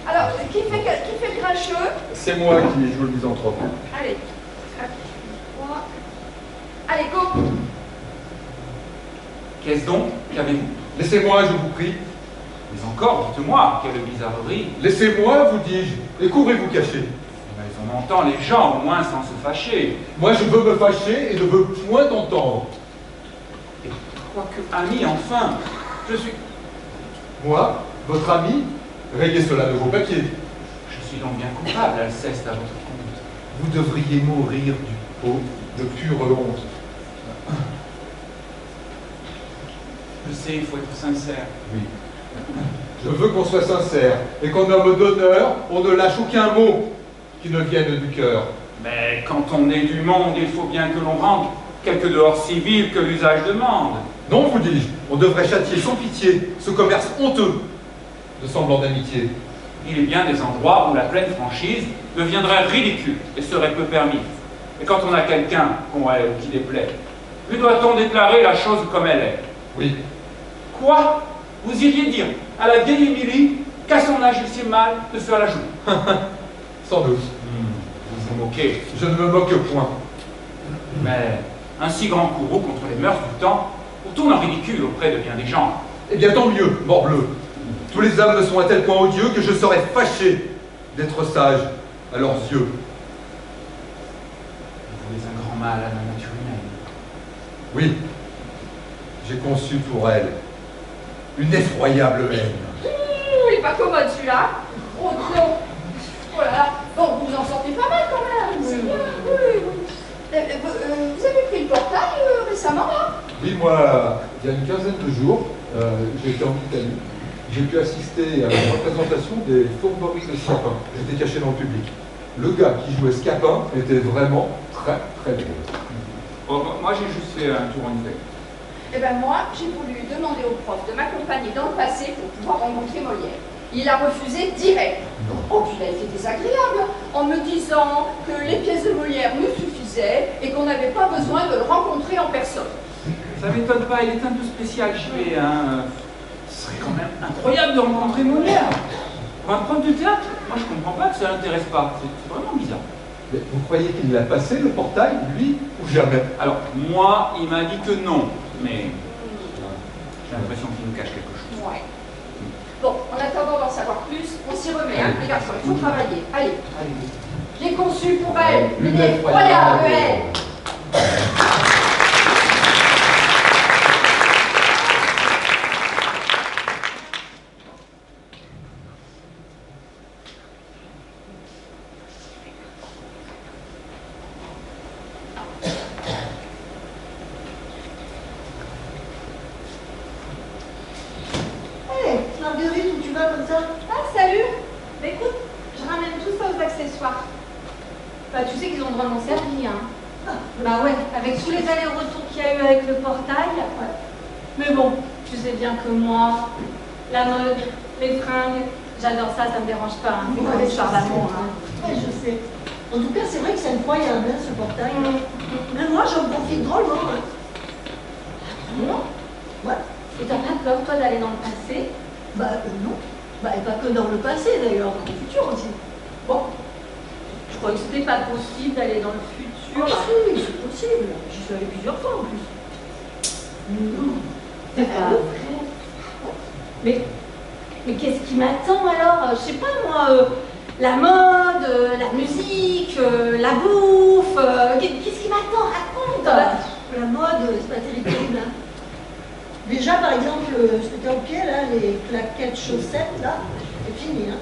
Alors, qui fait le grincheux? C'est moi qui joue le misanthrope. Allez. 3. Allez, go. Qu'est-ce donc? Qu'avez-vous? Laissez-moi, je vous prie. Mais encore, dites-moi, quelle bizarrerie. Laissez-moi, vous dis-je, et couvrez-vous cacher. Mais on entend les gens au moins sans se fâcher. Moi je veux me fâcher et ne veux point entendre. Et quoique ami, enfin, je suis... Moi, votre ami, rayez cela de vos papiers. Je suis donc bien coupable, Alceste, à votre compte. Vous devriez mourir du pot de pure honte. Je sais, il faut être sincère. Oui. Je veux qu'on soit sincère et qu'en homme d'honneur, on ne lâche aucun mot qui ne vienne du cœur. Mais quand on est du monde, il faut bien que l'on rende quelques dehors civils que l'usage demande. Non, vous dis-je, on devrait châtier sans pitié ce commerce honteux de semblant d'amitié. Il est bien des endroits où la pleine franchise deviendrait ridicule et serait peu permise. Et quand on a quelqu'un qu'on hait ou qui déplaît, lui doit-on déclarer la chose comme elle est? Oui. Quoi? Vous iriez dire à la vieille Émilie qu'à son âge il sied mal de faire la joue? Sans doute. Vous vous moquez. Je ne me moque point. Mais un si grand courroux contre les mœurs du temps vous tourne en ridicule auprès de bien des gens. Eh bien tant mieux, morbleu. Tous les hommes me sont à tel point odieux que je serais fâché d'être sage à leurs yeux. Vous voulez un grand mal à la nature humaine. Oui, j'ai conçu pour elle une effroyable haine. Il est pas commode celui-là. Oh non. Oh là là. Bon, vous en sortez pas mal quand même. C'est bien. Oui. Vous avez pris le portail récemment là? Oui, moi, il y a une quinzaine de jours, j'étais en Italie. J'ai pu assister à la représentation des Fourberies de Scapin. J'étais caché dans le public. Le gars qui jouait Scapin était vraiment très très drôle. Oh, moi j'ai juste fait un tour en Italie. Eh ben moi, j'ai voulu demander au prof de m'accompagner dans le passé pour pouvoir rencontrer Molière. Il a refusé direct. Oh, puis il a été désagréable en me disant que les pièces de Molière me suffisaient et qu'on n'avait pas besoin de le rencontrer en personne. Ça m'étonne pas, il est un peu spécial, JB, hein. Ce serait quand même incroyable de rencontrer Molière. Pour un prof de théâtre, moi je comprends pas que ça l'intéresse pas. C'est vraiment bizarre. Mais vous croyez qu'il l'a passé le portail, lui, ou jamais? Alors, moi, il m'a dit que non, mais j'ai l'impression qu'il nous cache quelque chose. Ouais. Bon, en attendant d'en savoir plus, on s'y remet, hein, les garçons, il faut travailler. Allez. J'ai conçu pour elle une effroyable haine. vas comme ça? Ah, salut. Bah écoute, je ramène tout ça aux accessoires. Bah, tu sais qu'ils ont vraiment servi, hein. Bah ouais, avec tous les allers-retours qu'il y a eu avec le portail. Ouais. Mais bon, tu sais bien que moi, la mode, les fringues, j'adore ça, ça me dérange pas. Hein. C'est pas l'histoire d'amour. Hein. Ouais, je sais. En tout cas, c'est vrai que c'est incroyable, hein, ce portail. Même moi, j'en profite drôlement. Hein. Non? Ouais. Et t'as pas peur, toi, d'aller dans le passé? Bah non. Bah, et pas que dans le passé, d'ailleurs, dans le futur aussi. Bon. Je croyais que c'était pas possible d'aller dans le futur. Ah, si, c'est possible. J'y suis allée plusieurs fois en plus. Non. C'est pas vrai. Mais qu'est-ce qui m'attend alors? Je sais pas moi, la mode, la musique, la bouffe, qu'est-ce qui m'attend? Raconte! La mode, c'est pas terrible. Hein. Déjà, par exemple, ce que tu as au pied, là, les claquettes chaussettes, là, c'est fini. Hein.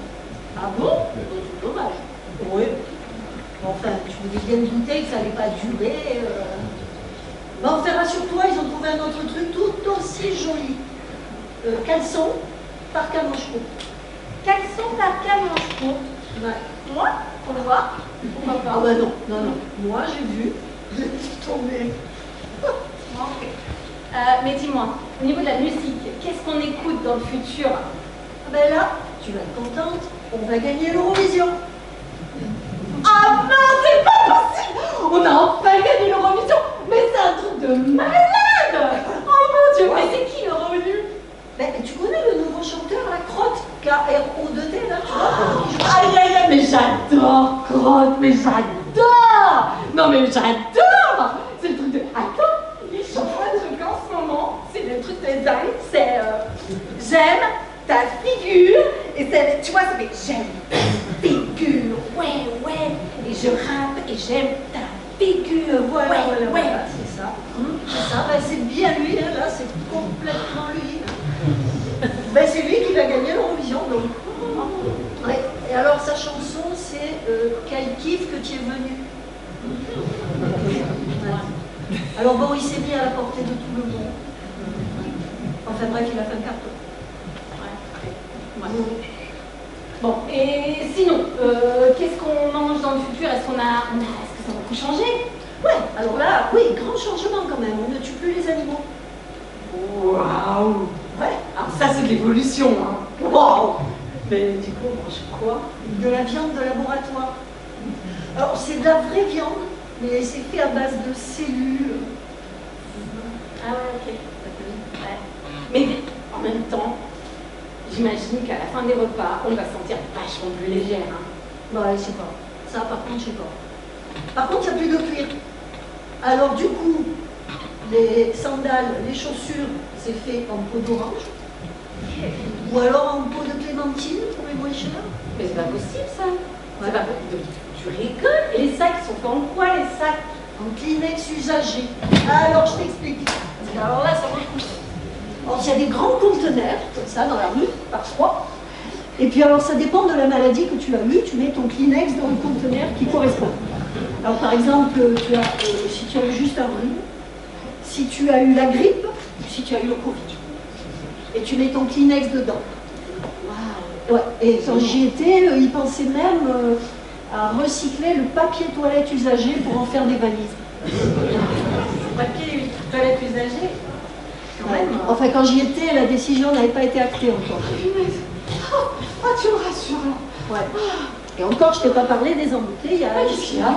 Ah bon? C'est dommage. Oui. Enfin, tu voulais bien te douter que ça n'allait pas durer. Bon, enfin, rassure-toi, ils ont trouvé un autre truc tout aussi joli. Caleçon, parc à manches courtes. Caleçon, parc à manches courtes. Ouais. Moi? Pour le voir? Pourquoi pas? Ah bah non, non, non. Moi, j'ai vu. J'ai tombé. Ok. Mais dis-moi, au niveau de la musique, qu'est-ce qu'on écoute dans le futur? Ah ben là, tu vas être contente. On va gagner l'Eurovision. Ah non, c'est pas possible! On a enfin gagné l'Eurovision! Mais c'est un truc de malade! Oh mon Dieu, mais c'est qui le revenu? Ben, tu connais le nouveau chanteur, la Crotte, K-R-O-2-T, là, tu vois? Aïe aïe aïe, mais j'adore Crotte, mais j'adore! Non mais j'adore! C'est le truc de... Attends, il chante un truc en ce moment, c'est le truc de dingue, c'est... J'aime ta figure, et c'est... Tu vois, ça fait... J'aime ta figure, ouais, ouais, et je rappe, et j'aime ta figure, Voilà, ouais, voilà, ouais. voilà, c'est ça. C'est ça, ben, c'est bien lui, hein, là, c'est complètement lui. Ben, c'est lui qui va gagner l'Eurovision, donc. Ouais. Et alors, sa chanson, c'est Quel kiff que tu es venu. Ouais. Alors bon, il s'est mis à la portée de tout le monde. Enfin bref, il a fait un carton. Ouais. Bon, et sinon, qu'est-ce qu'on mange dans le futur? Est-ce que ça va beaucoup changer? Ouais, alors là, oui, grand changement quand même. On ne tue plus les animaux. Waouh! Ouais. Alors ça, c'est de l'évolution, hein. Waouh! Mais du coup, on mange quoi? De la viande de laboratoire. Alors, c'est de la vraie viande, mais c'est fait à base de cellules. Ah ouais, ok. Ouais. Mais en même temps, j'imagine qu'à la fin des repas, on va se sentir vachement plus légère. Hein. Ouais, je sais pas. Ça, par contre, je sais pas. Par contre, il n'y a plus de cuir. Alors, du coup, les sandales, les chaussures, c'est fait en peau d'orange. Ou alors en peau de clémentine pour les moins chers. Mais c'est pas possible, ça. C'est pas possible. Tu rigoles? Et les sacs, ils sont faits en quoi, les sacs? En Kleenex usagé. Alors, je t'explique. Alors là, ça recoule. Alors, il y a des grands conteneurs, comme ça, dans la rue, parfois. Et puis, alors, ça dépend de la maladie que tu as eue. Tu mets ton Kleenex dans le conteneur qui correspond. Alors, par exemple, si tu as eu juste un rhume, si tu as eu la grippe, si tu as eu le Covid. Et tu mets ton Kleenex dedans. Wow. Ouais. Et quand j'y étais, ils pensaient même à recycler le papier toilette usagé pour en faire des valises. Papier toilette usagé? Quand même. Enfin, quand j'y étais, la décision n'avait pas été actée encore. Oh, tu me rassures là. Ouais. Et encore, je ne t'ai pas parlé des embouteillages. Qu'est-ce qu'il y a?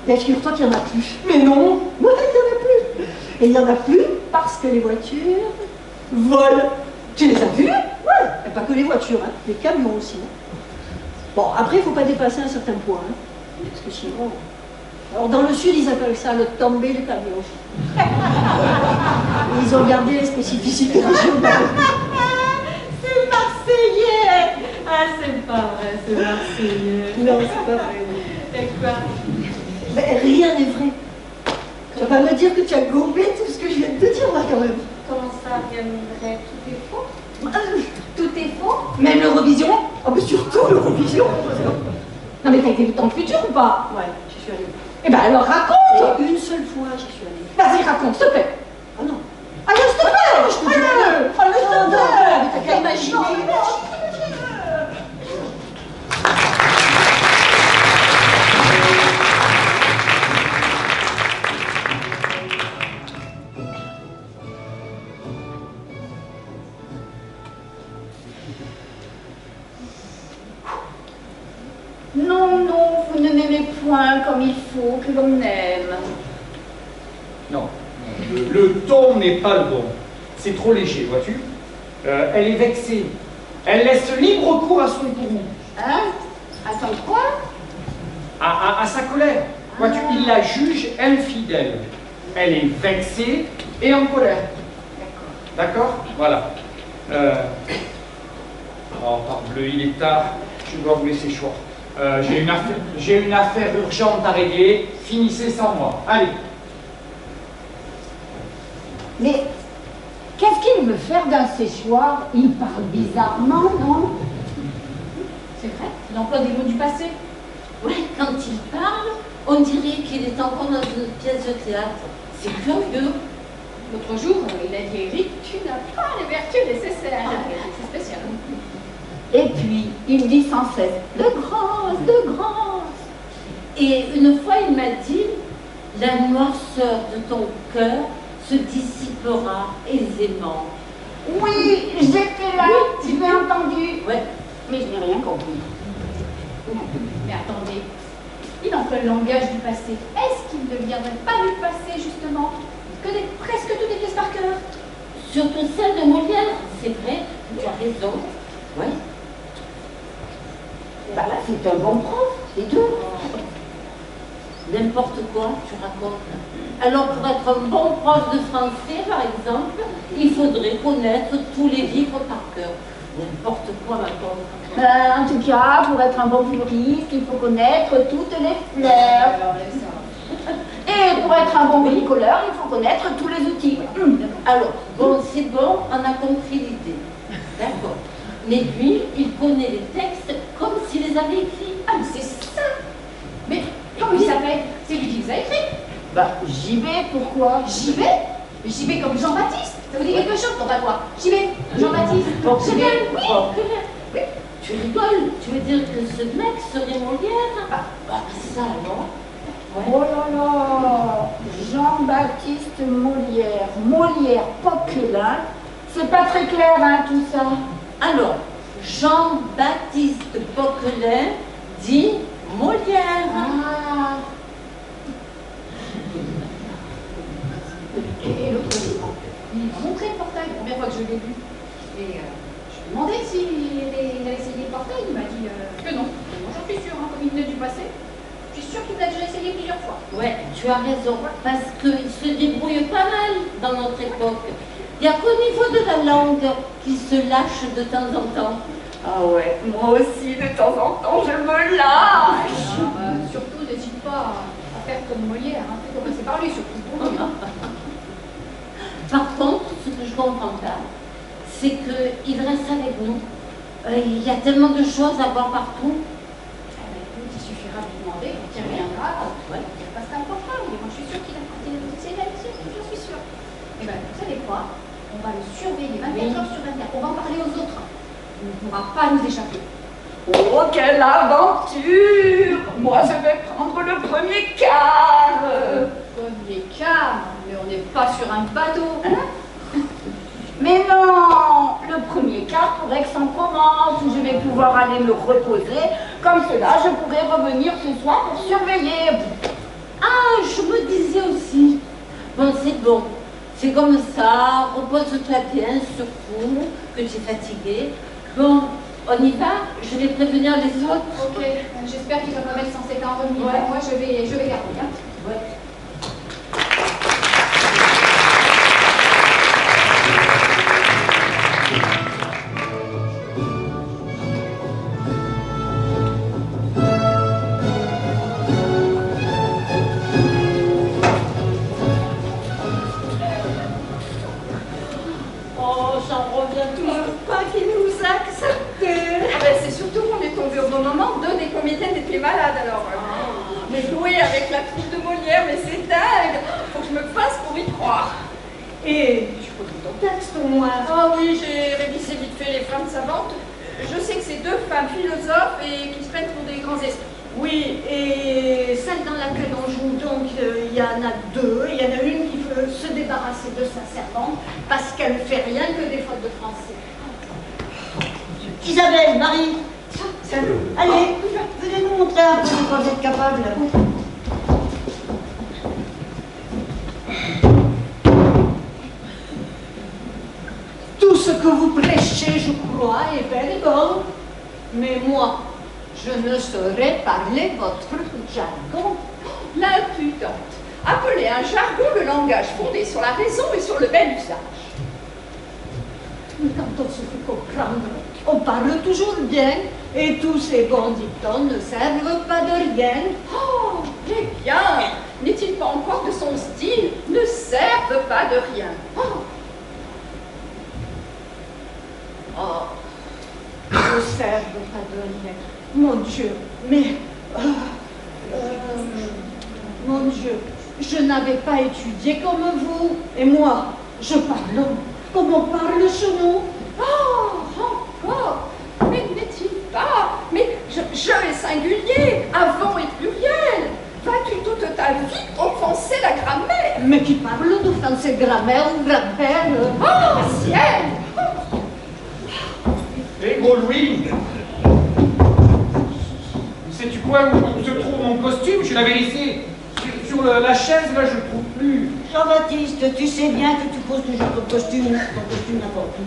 Mais figure-toi qu'il n'y en a plus. Mais non! Ouais, il n'y en a plus. Et il n'y en a plus parce que les voitures volent. Tu les as vus? Ouais. Et pas que les voitures, hein. Les camions aussi. Hein. Bon, après, il ne faut pas dépasser un certain point. Hein. Parce que sinon... Alors, dans le sud, ils appellent ça le tombé du camion. Ils ont gardé les spécificités régionales. C'est marseillais! Ah, c'est pas vrai, c'est marseillais. Non, c'est pas vrai. Et quoi? Mais rien n'est vrai. Tu vas pas me dire que tu as gobé tout ce que je viens de te dire là quand même. Comment ça, rien n'est vrai? Tout est faux? Tout est faux. Même l'Eurovision? Ah, mais surtout l'Eurovision. Non, mais t'as été dans le futur ou pas? Ouais, j'y suis allée. Eh ben alors raconte! Une seule fois, j'y suis allée. Vas-y, raconte, s'il te plaît! Ah non. Ah non, s'il te plaît! Je te dis, non, mais t'as qu'à imaginer. point comme il faut, que l'on aime. Non, le ton n'est pas le bon. C'est trop léger, vois-tu. Elle est vexée. Elle laisse libre cours à son courroux. Hein? À son quoi? À sa colère. Vois-tu, il la juge infidèle. Elle est vexée et en colère. D'accord? Voilà. Oh, parbleu, il est tard. Je dois vous laisser choix. J'ai une affaire urgente à régler. Finissez sans moi. Allez. Mais qu'est-ce qu'il veut faire d'un séchoir? Il parle bizarrement, non? C'est vrai, il emploie des mots du passé. Ouais, quand il parle, on dirait qu'il est encore dans une pièce de théâtre. C'est curieux. L'autre jour, il a dit Eric, tu n'as pas les vertus nécessaires. C'est spécial. Et puis, il dit sans cesse de grâce, de grâce. Et une fois, il m'a dit, la noirceur de ton cœur se dissipera aisément. Oui, j'étais là, Oui, tu m'as entendu. Ouais. Mais je n'ai rien compris. Mais attendez, il emploie le langage du passé. Est-ce qu'il ne viendrait pas du passé, justement? Presque toutes les pièces par cœur. Surtout celle de Molière, c'est vrai, tu as raison. Ouais. Bah, c'est un bon prof, c'est tout. N'importe quoi, tu racontes. Alors, pour être un bon prof de français, par exemple, il faudrait connaître tous les livres par cœur. N'importe quoi, ma pauvre. En tout cas, pour être un bon floriste, il faut connaître toutes les fleurs. Et pour être un bon bricoleur, il faut connaître tous les outils. Alors, bon, c'est bon, on a compris l'idée. D'accord. Mais lui, il connaît les textes comme s'il les avait écrits. Ah, mais c'est ça. Mais comment il s'appelle? C'est lui qui les a écrits. Bah, j'y vais, pourquoi? J'y vais. J'y vais comme Jean-Baptiste. Ça vous dit quelque chose, ton patois? J'y vais. Jean-Baptiste. J'y vais. Oui. Oui. Tu rigoles. Tu veux dire que ce mec serait Molière? Bah, ça alors. Ouais. Oh là là, Jean-Baptiste Molière, Molière Poquelin, c'est pas très clair, hein, tout ça. Alors, Jean-Baptiste Poquelin dit Molière. Ah. Et l'autre livre, il m'a montré le portail la première fois que je l'ai vu. Et je lui ai demandé s'il avait essayé le portail. Il m'a dit que non. Moi, j'en suis sûre, hein, comme il venait du passé. Je suis sûre qu'il l'a déjà essayé plusieurs fois. Ouais, tu as raison, parce qu'il se débrouille pas mal dans notre époque. Il n'y a qu'au niveau de la langue qu'il se lâche de temps en temps. Ah ouais, moi aussi, de temps en temps, je me lâche. Surtout, n'hésite pas à faire comme Molière. Hein. Fais commencer par lui, surtout. Par contre, ce que je comprends pas, c'est qu'il reste avec nous. Il y a tellement de choses à voir partout. Il suffira de lui demander quand il reviendra. Ouais. Parce que c'est important. Et moi, je suis sûre qu'il a essayé là-dessus. Je suis sûre. Et bien, vous savez quoi? On va le surveiller 24 heures sur 24. On va en parler aux autres. Il ne pourra pas nous échapper. Oh, quelle aventure! Moi, je vais prendre le premier quart. Premier quart, mais on n'est pas sur un bateau. Hein? Mais non, le premier quart pour Aix-en-Provence, où je vais pouvoir aller me reposer. Comme cela, je pourrai revenir ce soir pour surveiller. Ah, je me disais aussi. Bon, c'est bon. C'est comme ça, repose-toi bien, surtout, que tu es fatigué. Bon, on y va? Je vais prévenir les autres. Ok, j'espère qu'il va pas mettre 107 ans remis. Ouais. Moi, je vais garder. Hein. Ouais. Oh, j'en reviens toujours pas qu'il nous accepte. Ah ben, c'est surtout qu'on est tombé au bon moment. Deux des comédiennes étaient malades alors. Mais jouer avec la troupe de Molière, mais c'est dingue. Faut que je me fasse pour y croire. Et tu connais ton texte au moins. Ah oui, j'ai révisé vite fait les femmes savantes. Je sais que c'est deux femmes philosophes et qui se prennent pour des grands esprits. Oui, et celle dans laquelle on joue, donc, il y en a deux. Il y en a une qui veut se débarrasser de sa servante parce qu'elle ne fait rien que des fautes de français. Isabelle, Marie, Allez, venez nous montrer un peu de quoi vous êtes capable. Tout ce que vous prêchez, je crois, est bel et bon. Mais moi, je ne saurais parler votre jargon. L'impudente. Appeler un jargon le langage fondé sur la raison et sur le bel usage. Quand on se fait comprendre, on parle toujours bien, et tous ces bons dictons ne servent pas de rien. Oh, eh bien, n'est-il pas encore que son style ne serve pas de rien? Ne servent pas de rien. Mon Dieu, mais... mon Dieu, je n'avais pas étudié comme vous, et moi, je parle comme on parle chez nous. Oh, encore. Mais n'est-il pas? Mais je est singulier, avant et pluriel. Vas-tu toute ta vie offenser la grammaire? Mais qui parle d'offenser grammaire ou grand-père? Oh, ciel! Hé, gros Louis, sais-tu quoi où se trouve mon costume? Je l'avais laissé sur la chaise, là je le trouve plus. Jean-Baptiste, tu sais bien que tu poses toujours ton costume n'importe où.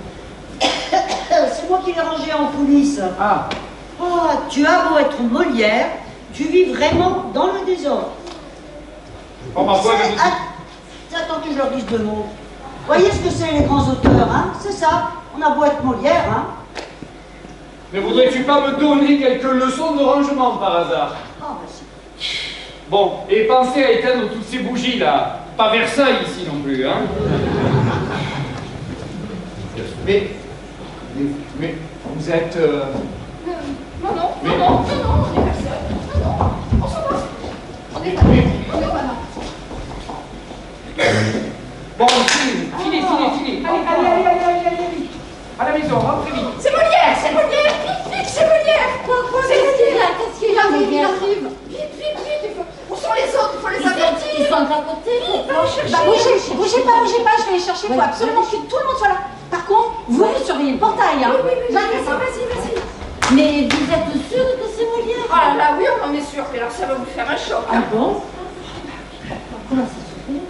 C'est moi qui l'ai rangé en coulisses. Ah. Oh, tu as beau être Molière, tu vis vraiment dans le désordre. Oh, parfois, Attends que je leur dise deux mots. Voyez ce que c'est les grands auteurs, hein? C'est ça. On a beau être Molière, hein? Ne voudrais-tu pas me donner quelques leçons de rangement par hasard? Ah, bah si. Bon, et pensez à éteindre toutes ces bougies là. Pas Versailles ici non plus, hein? Mais vous êtes... Non, on est personne. Non, on s'en va. On est pas là. Bon, filez. Allez. À la maison, rentrez vite. C'est Molière, c'est Molière. Quoi? C'est Molière. Qu'est-ce qu'il arrive? Vite. Où sont les autres? Il faut les avertir. Ils sont à côté. Bougez pas, je vais les chercher. Il faut absolument que tout le monde soit là. Par contre, vous surveillez le portail. Hein. Oui, vas-y. Mais vous êtes sûr que c'est Molière? Ah là, oui, on en est sûr. Mais alors, ça va vous faire un choc. Ah bon? Comment ça se fait?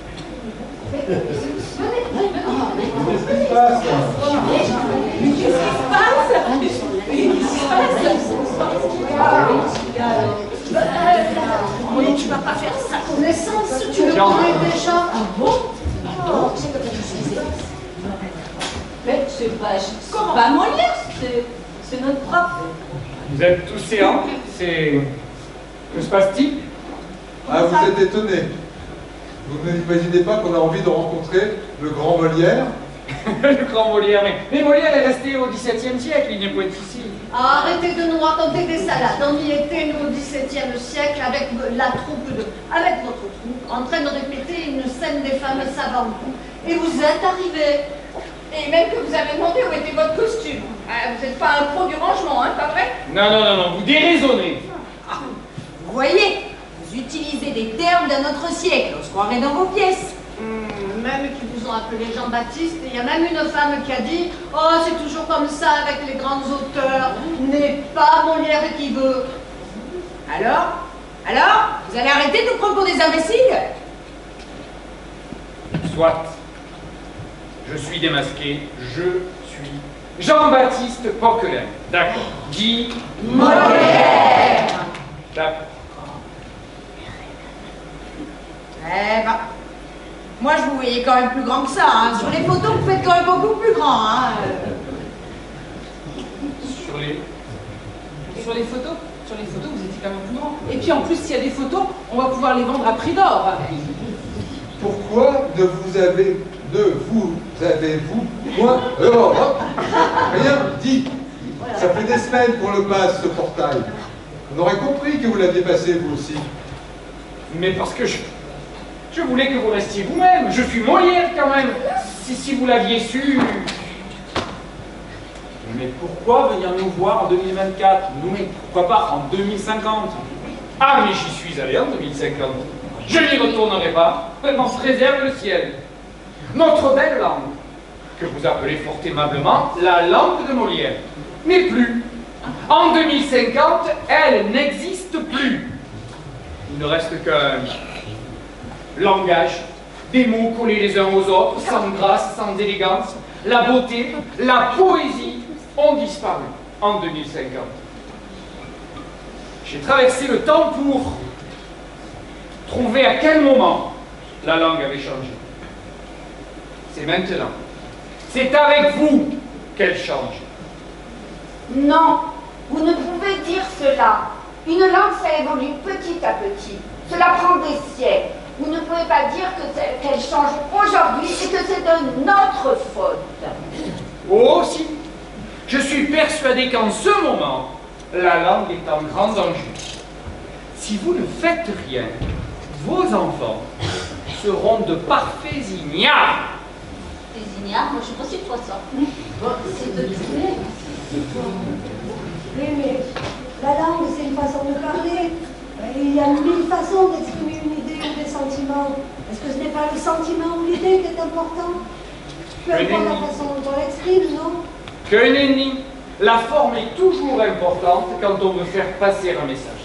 Qu'est-ce qui se passe? Mais tu vas pas faire sa connaissance, tu le connais déjà. Ah bon? Mais c'est pas Molière, c'est notre prof. Vous êtes tous séants? C'est... Que se passe-t-il? Ah, vous êtes étonné. Vous n'imaginez pas qu'on a envie de rencontrer le grand Molière? Le grand Molière, mais Molière est resté au XVIIe siècle, il n'est point ici. Arrêtez de nous raconter des salades. On y était, nous, au XVIIe siècle, avec avec votre troupe, en train de répéter une scène des femmes savantes. Et vous êtes arrivés. Et même que vous avez demandé où était votre costume. Vous n'êtes pas un pro du rangement, hein, pas vrai? Non, vous déraisonnez. Vous voyez, vous utilisez des termes d'un autre siècle. On se croirait dans vos pièces. Même qui vous ont appelé Jean-Baptiste, il y a même une femme qui a dit « Oh, c'est toujours comme ça avec les grands auteurs, n'est pas Molière qui veut. » Alors, vous allez arrêter de nous prendre pour des imbéciles? Soit. Je suis démasqué, je suis Jean-Baptiste Poquelin. D'accord. Dit Molière. D'accord. Eh ben, moi je vous voyais quand même plus grand que ça. Hein. Sur les photos, vous faites quand même beaucoup plus grand. Hein. Sur les photos, vous étiez quand même plus grand. Et puis en plus, s'il y a des photos, on va pouvoir les vendre à prix d'or. Pourquoi vous moi, rien dit. Ça fait des semaines qu'on le passe, ce portail. On aurait compris que vous l'aviez passé, vous aussi. Mais parce que je voulais que vous restiez vous-même. Je suis Molière quand même. Si vous l'aviez su. Mais pourquoi venir nous voir en 2024? Nous, pourquoi pas en 2050? Ah, mais j'y suis allé en 2050. Je n'y retournerai pas. M'en préserve le ciel. Notre belle langue, que vous appelez fort aimablement la langue de Molière, n'est plus. En 2050, elle n'existe plus. Il ne reste qu'un langage, des mots collés les uns aux autres, sans grâce, sans élégance. La beauté, la poésie ont disparu en 2050. J'ai traversé le temps pour trouver à quel moment la langue avait changé. C'est maintenant. C'est avec vous qu'elle change. Non, vous ne pouvez dire cela. Une langue, ça évolue petit à petit. Cela prend des siècles. Vous ne pouvez pas dire qu'elle change aujourd'hui et que c'est de notre faute. Oh si, je suis persuadé qu'en ce moment, la langue est en grand danger. Si vous ne faites rien, vos enfants seront de parfaits ignares. Des ignares, moi je suis pas sûre de toi ça. C'est de trouver. Oui, mais la langue, c'est une façon de parler. Il y a 1000 façons d'exprimer une idée ou des sentiments. Est-ce que ce n'est pas le sentiment ou l'idée qui est important? Peu importe la façon dont on l'exprime, non? Que nenni, la forme est toujours importante quand on veut faire passer un message.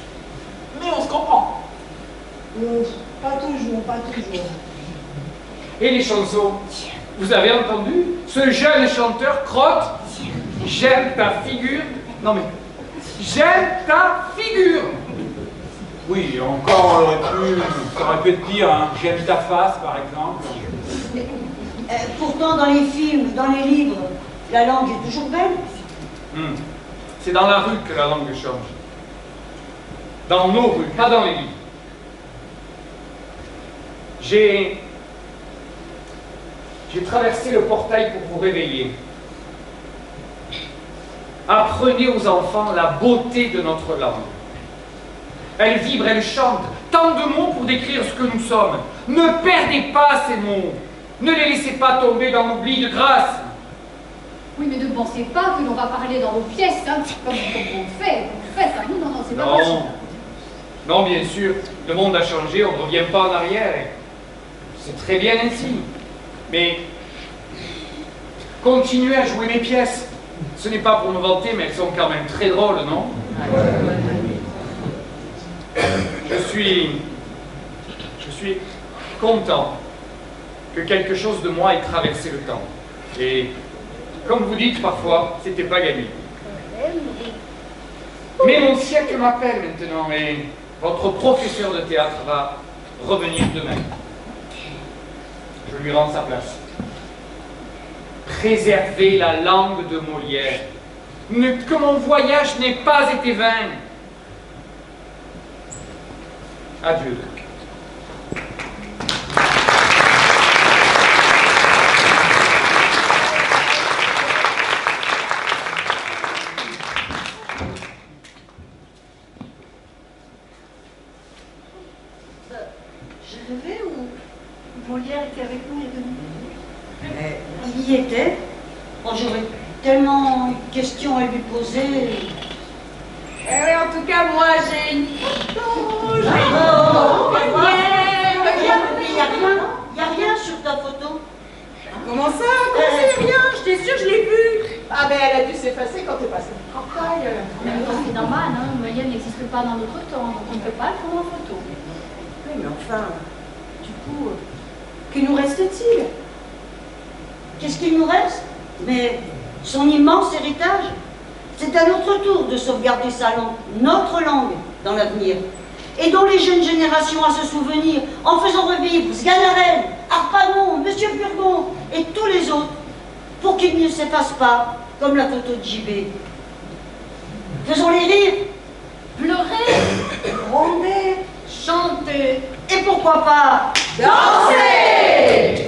Mais on se comprend. Pas toujours, pas toujours. Et les chansons, vous avez entendu? Ce jeune chanteur crotte. J'aime ta figure. Non mais, j'aime ta figure. Oui, encore, ça aurait pu être pire, hein. J'aime ta face, par exemple. Pourtant, dans les films, dans les livres, la langue est toujours belle. C'est dans la rue que la langue change. Dans nos rues, pas dans les livres. J'ai traversé le portail pour vous réveiller. Apprenez aux enfants la beauté de notre langue. Elle vibre, elle chante. Tant de mots pour décrire ce que nous sommes. Ne perdez pas ces mots. Ne les laissez pas tomber dans l'oubli de grâce. Oui, mais ne pensez pas que l'on va parler dans vos pièces, hein, comme on fait ça. Non, c'est pas possible. Non, bien sûr, le monde a changé, on ne revient pas en arrière. C'est très bien ainsi. Mais continuez à jouer mes pièces. Ce n'est pas pour me vanter, mais elles sont quand même très drôles, non? Je suis content que quelque chose de moi ait traversé le temps. Et comme vous dites parfois, c'était pas gagné. Mais mon siècle m'appelle maintenant et votre professeur de théâtre va revenir demain. Je lui rends sa place. Préservez la langue de Molière. Que mon voyage n'ait pas été vain. Adieu. Je rêvais ou Molière était avec nous il y a 2 minutes? Il y était. Bon, j'aurais tellement de questions à lui poser. Eh oui, en tout cas, moi j'ai une photo. J'ai Il n'y a rien sur ta photo. Comment ça? Comment c'est rien? Je t'ai sûr, je l'ai vue. Ah ben elle a dû s'effacer quand t'es passé le travail. C'est normal, hein, Molière n'existe pas dans notre temps, donc on ne peut pas le prendre en photo. Oui, mais enfin, du coup, que nous reste-t-il? Qu'est-ce qu'il nous reste? Mais son immense héritage. C'est à notre tour de sauvegarder sa langue, notre langue, dans l'avenir. Aidons les jeunes générations à se souvenir en faisant revivre Sganarelle, Harpagon, Monsieur Burgon et tous les autres pour qu'ils ne s'effacent pas comme la photo de JB. Faisons-les rire, Pleurer, Gronder, chanter, et pourquoi pas danser.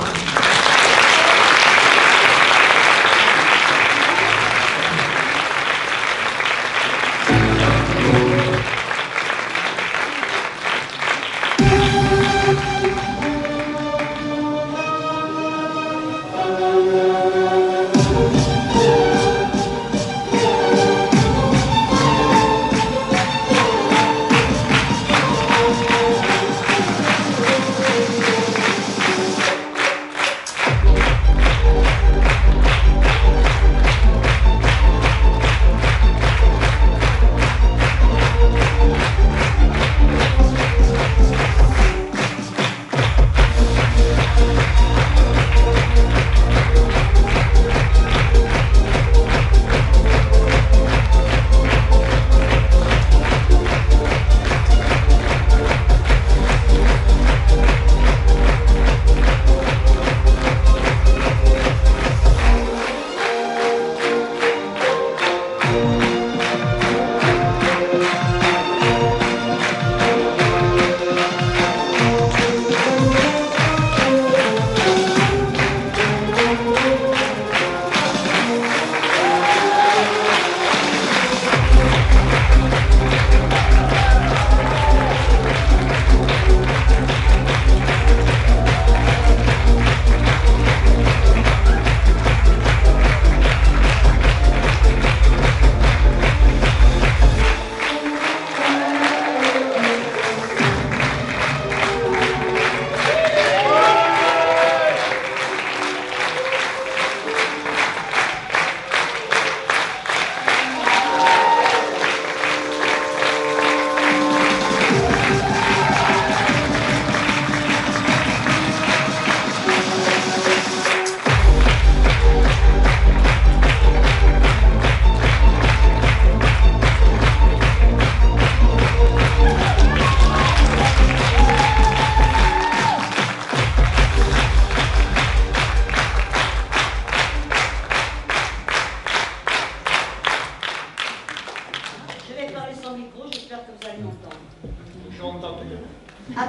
À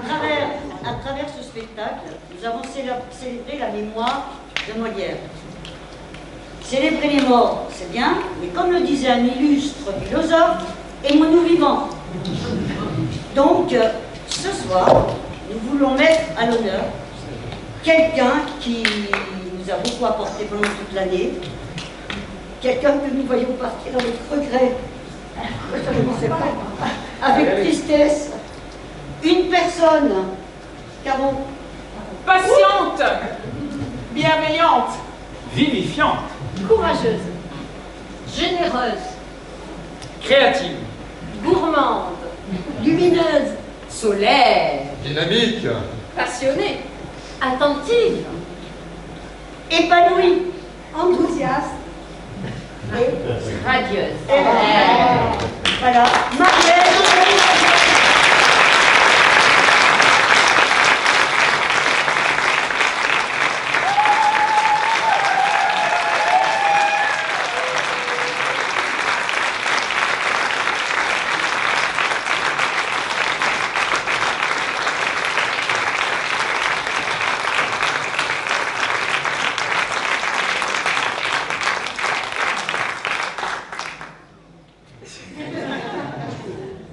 travers ce spectacle, nous avons célébré la mémoire de Molière. Célébrer les morts, c'est bien, mais comme le disait un illustre philosophe, aimons-nous vivants. Donc, ce soir, nous voulons mettre à l'honneur quelqu'un qui nous a beaucoup apporté pendant toute l'année, quelqu'un que nous voyons partir avec regret, avec tristesse, une personne, Caro, Patiente, bienveillante, Vivifiante. Courageuse, généreuse, Créative. gourmande, lumineuse, solaire, Dynamique. Passionnée. attentive, épanouie, enthousiaste, Radieuse. voilà, Marielle.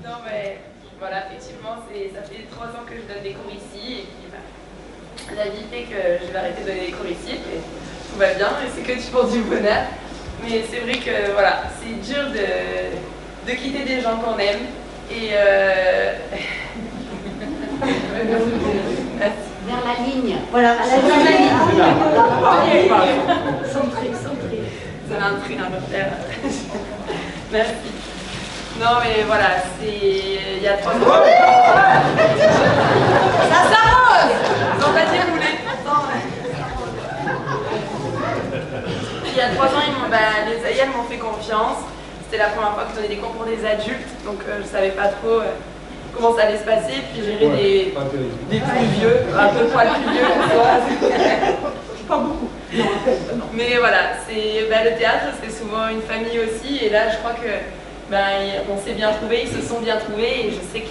Non mais voilà, effectivement, ça fait 3 ans que je donne des cours ici et puis la vie fait que je vais arrêter de donner des cours ici et tout va bien et c'est que tu penses du bonheur. Mais c'est vrai que voilà, c'est dur de quitter des gens qu'on aime et vers la ligne. Voilà, à la ligne. Centré. ça m'intrigue un peu faire. Merci. Non mais voilà, c'est il y a 3 ans. Ça s'arrose. Ils ont pas déroulé. Il y a 3 ans, les AIM m'ont fait confiance. C'était la première fois que je donnais des cours pour des adultes, donc je savais pas trop comment ça allait se passer. Puis j'ai des plus vieux, un peu poil plus vieux que toi. Pas beaucoup. Mais voilà, le théâtre, c'est souvent une famille aussi. Et là, je crois que on s'est bien trouvés, ils se sont bien trouvés. Et je sais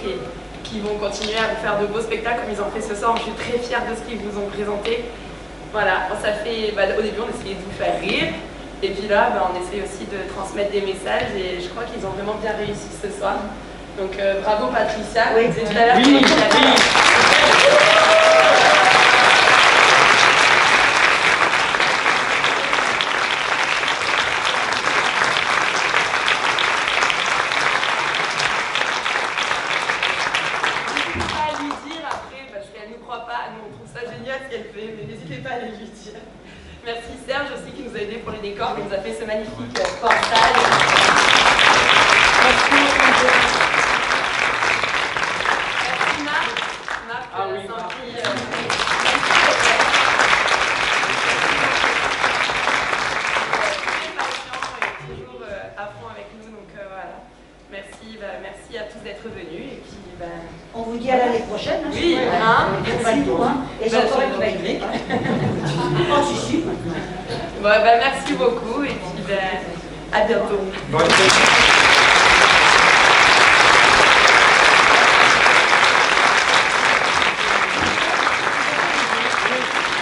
qu'ils vont continuer à vous faire de beaux spectacles comme ils ont fait ce soir. Je suis très fière de ce qu'ils vous ont présenté. Voilà, ça fait, au début, on essayait de vous faire rire. Et puis là, on essaie aussi de transmettre des messages. Et je crois qu'ils ont vraiment bien réussi ce soir. Donc bravo Patricia. Oui. Vous êtes tout à l'heure. Oui. N'hésitez pas à aller lui dire. Merci Serge aussi qui nous a aidé pour les décors, qui nous a fait ce magnifique portail. Merci Marc. Marc oui, Saint-Pie, toujours à fond avec nous, donc voilà. Merci à tous d'être venus et puis On vous dit à l'année prochaine. Hein, oui, Et j'entends qu'il va être grec. Oh, si, si. Bon, merci beaucoup et puis à bientôt. Bonne fête.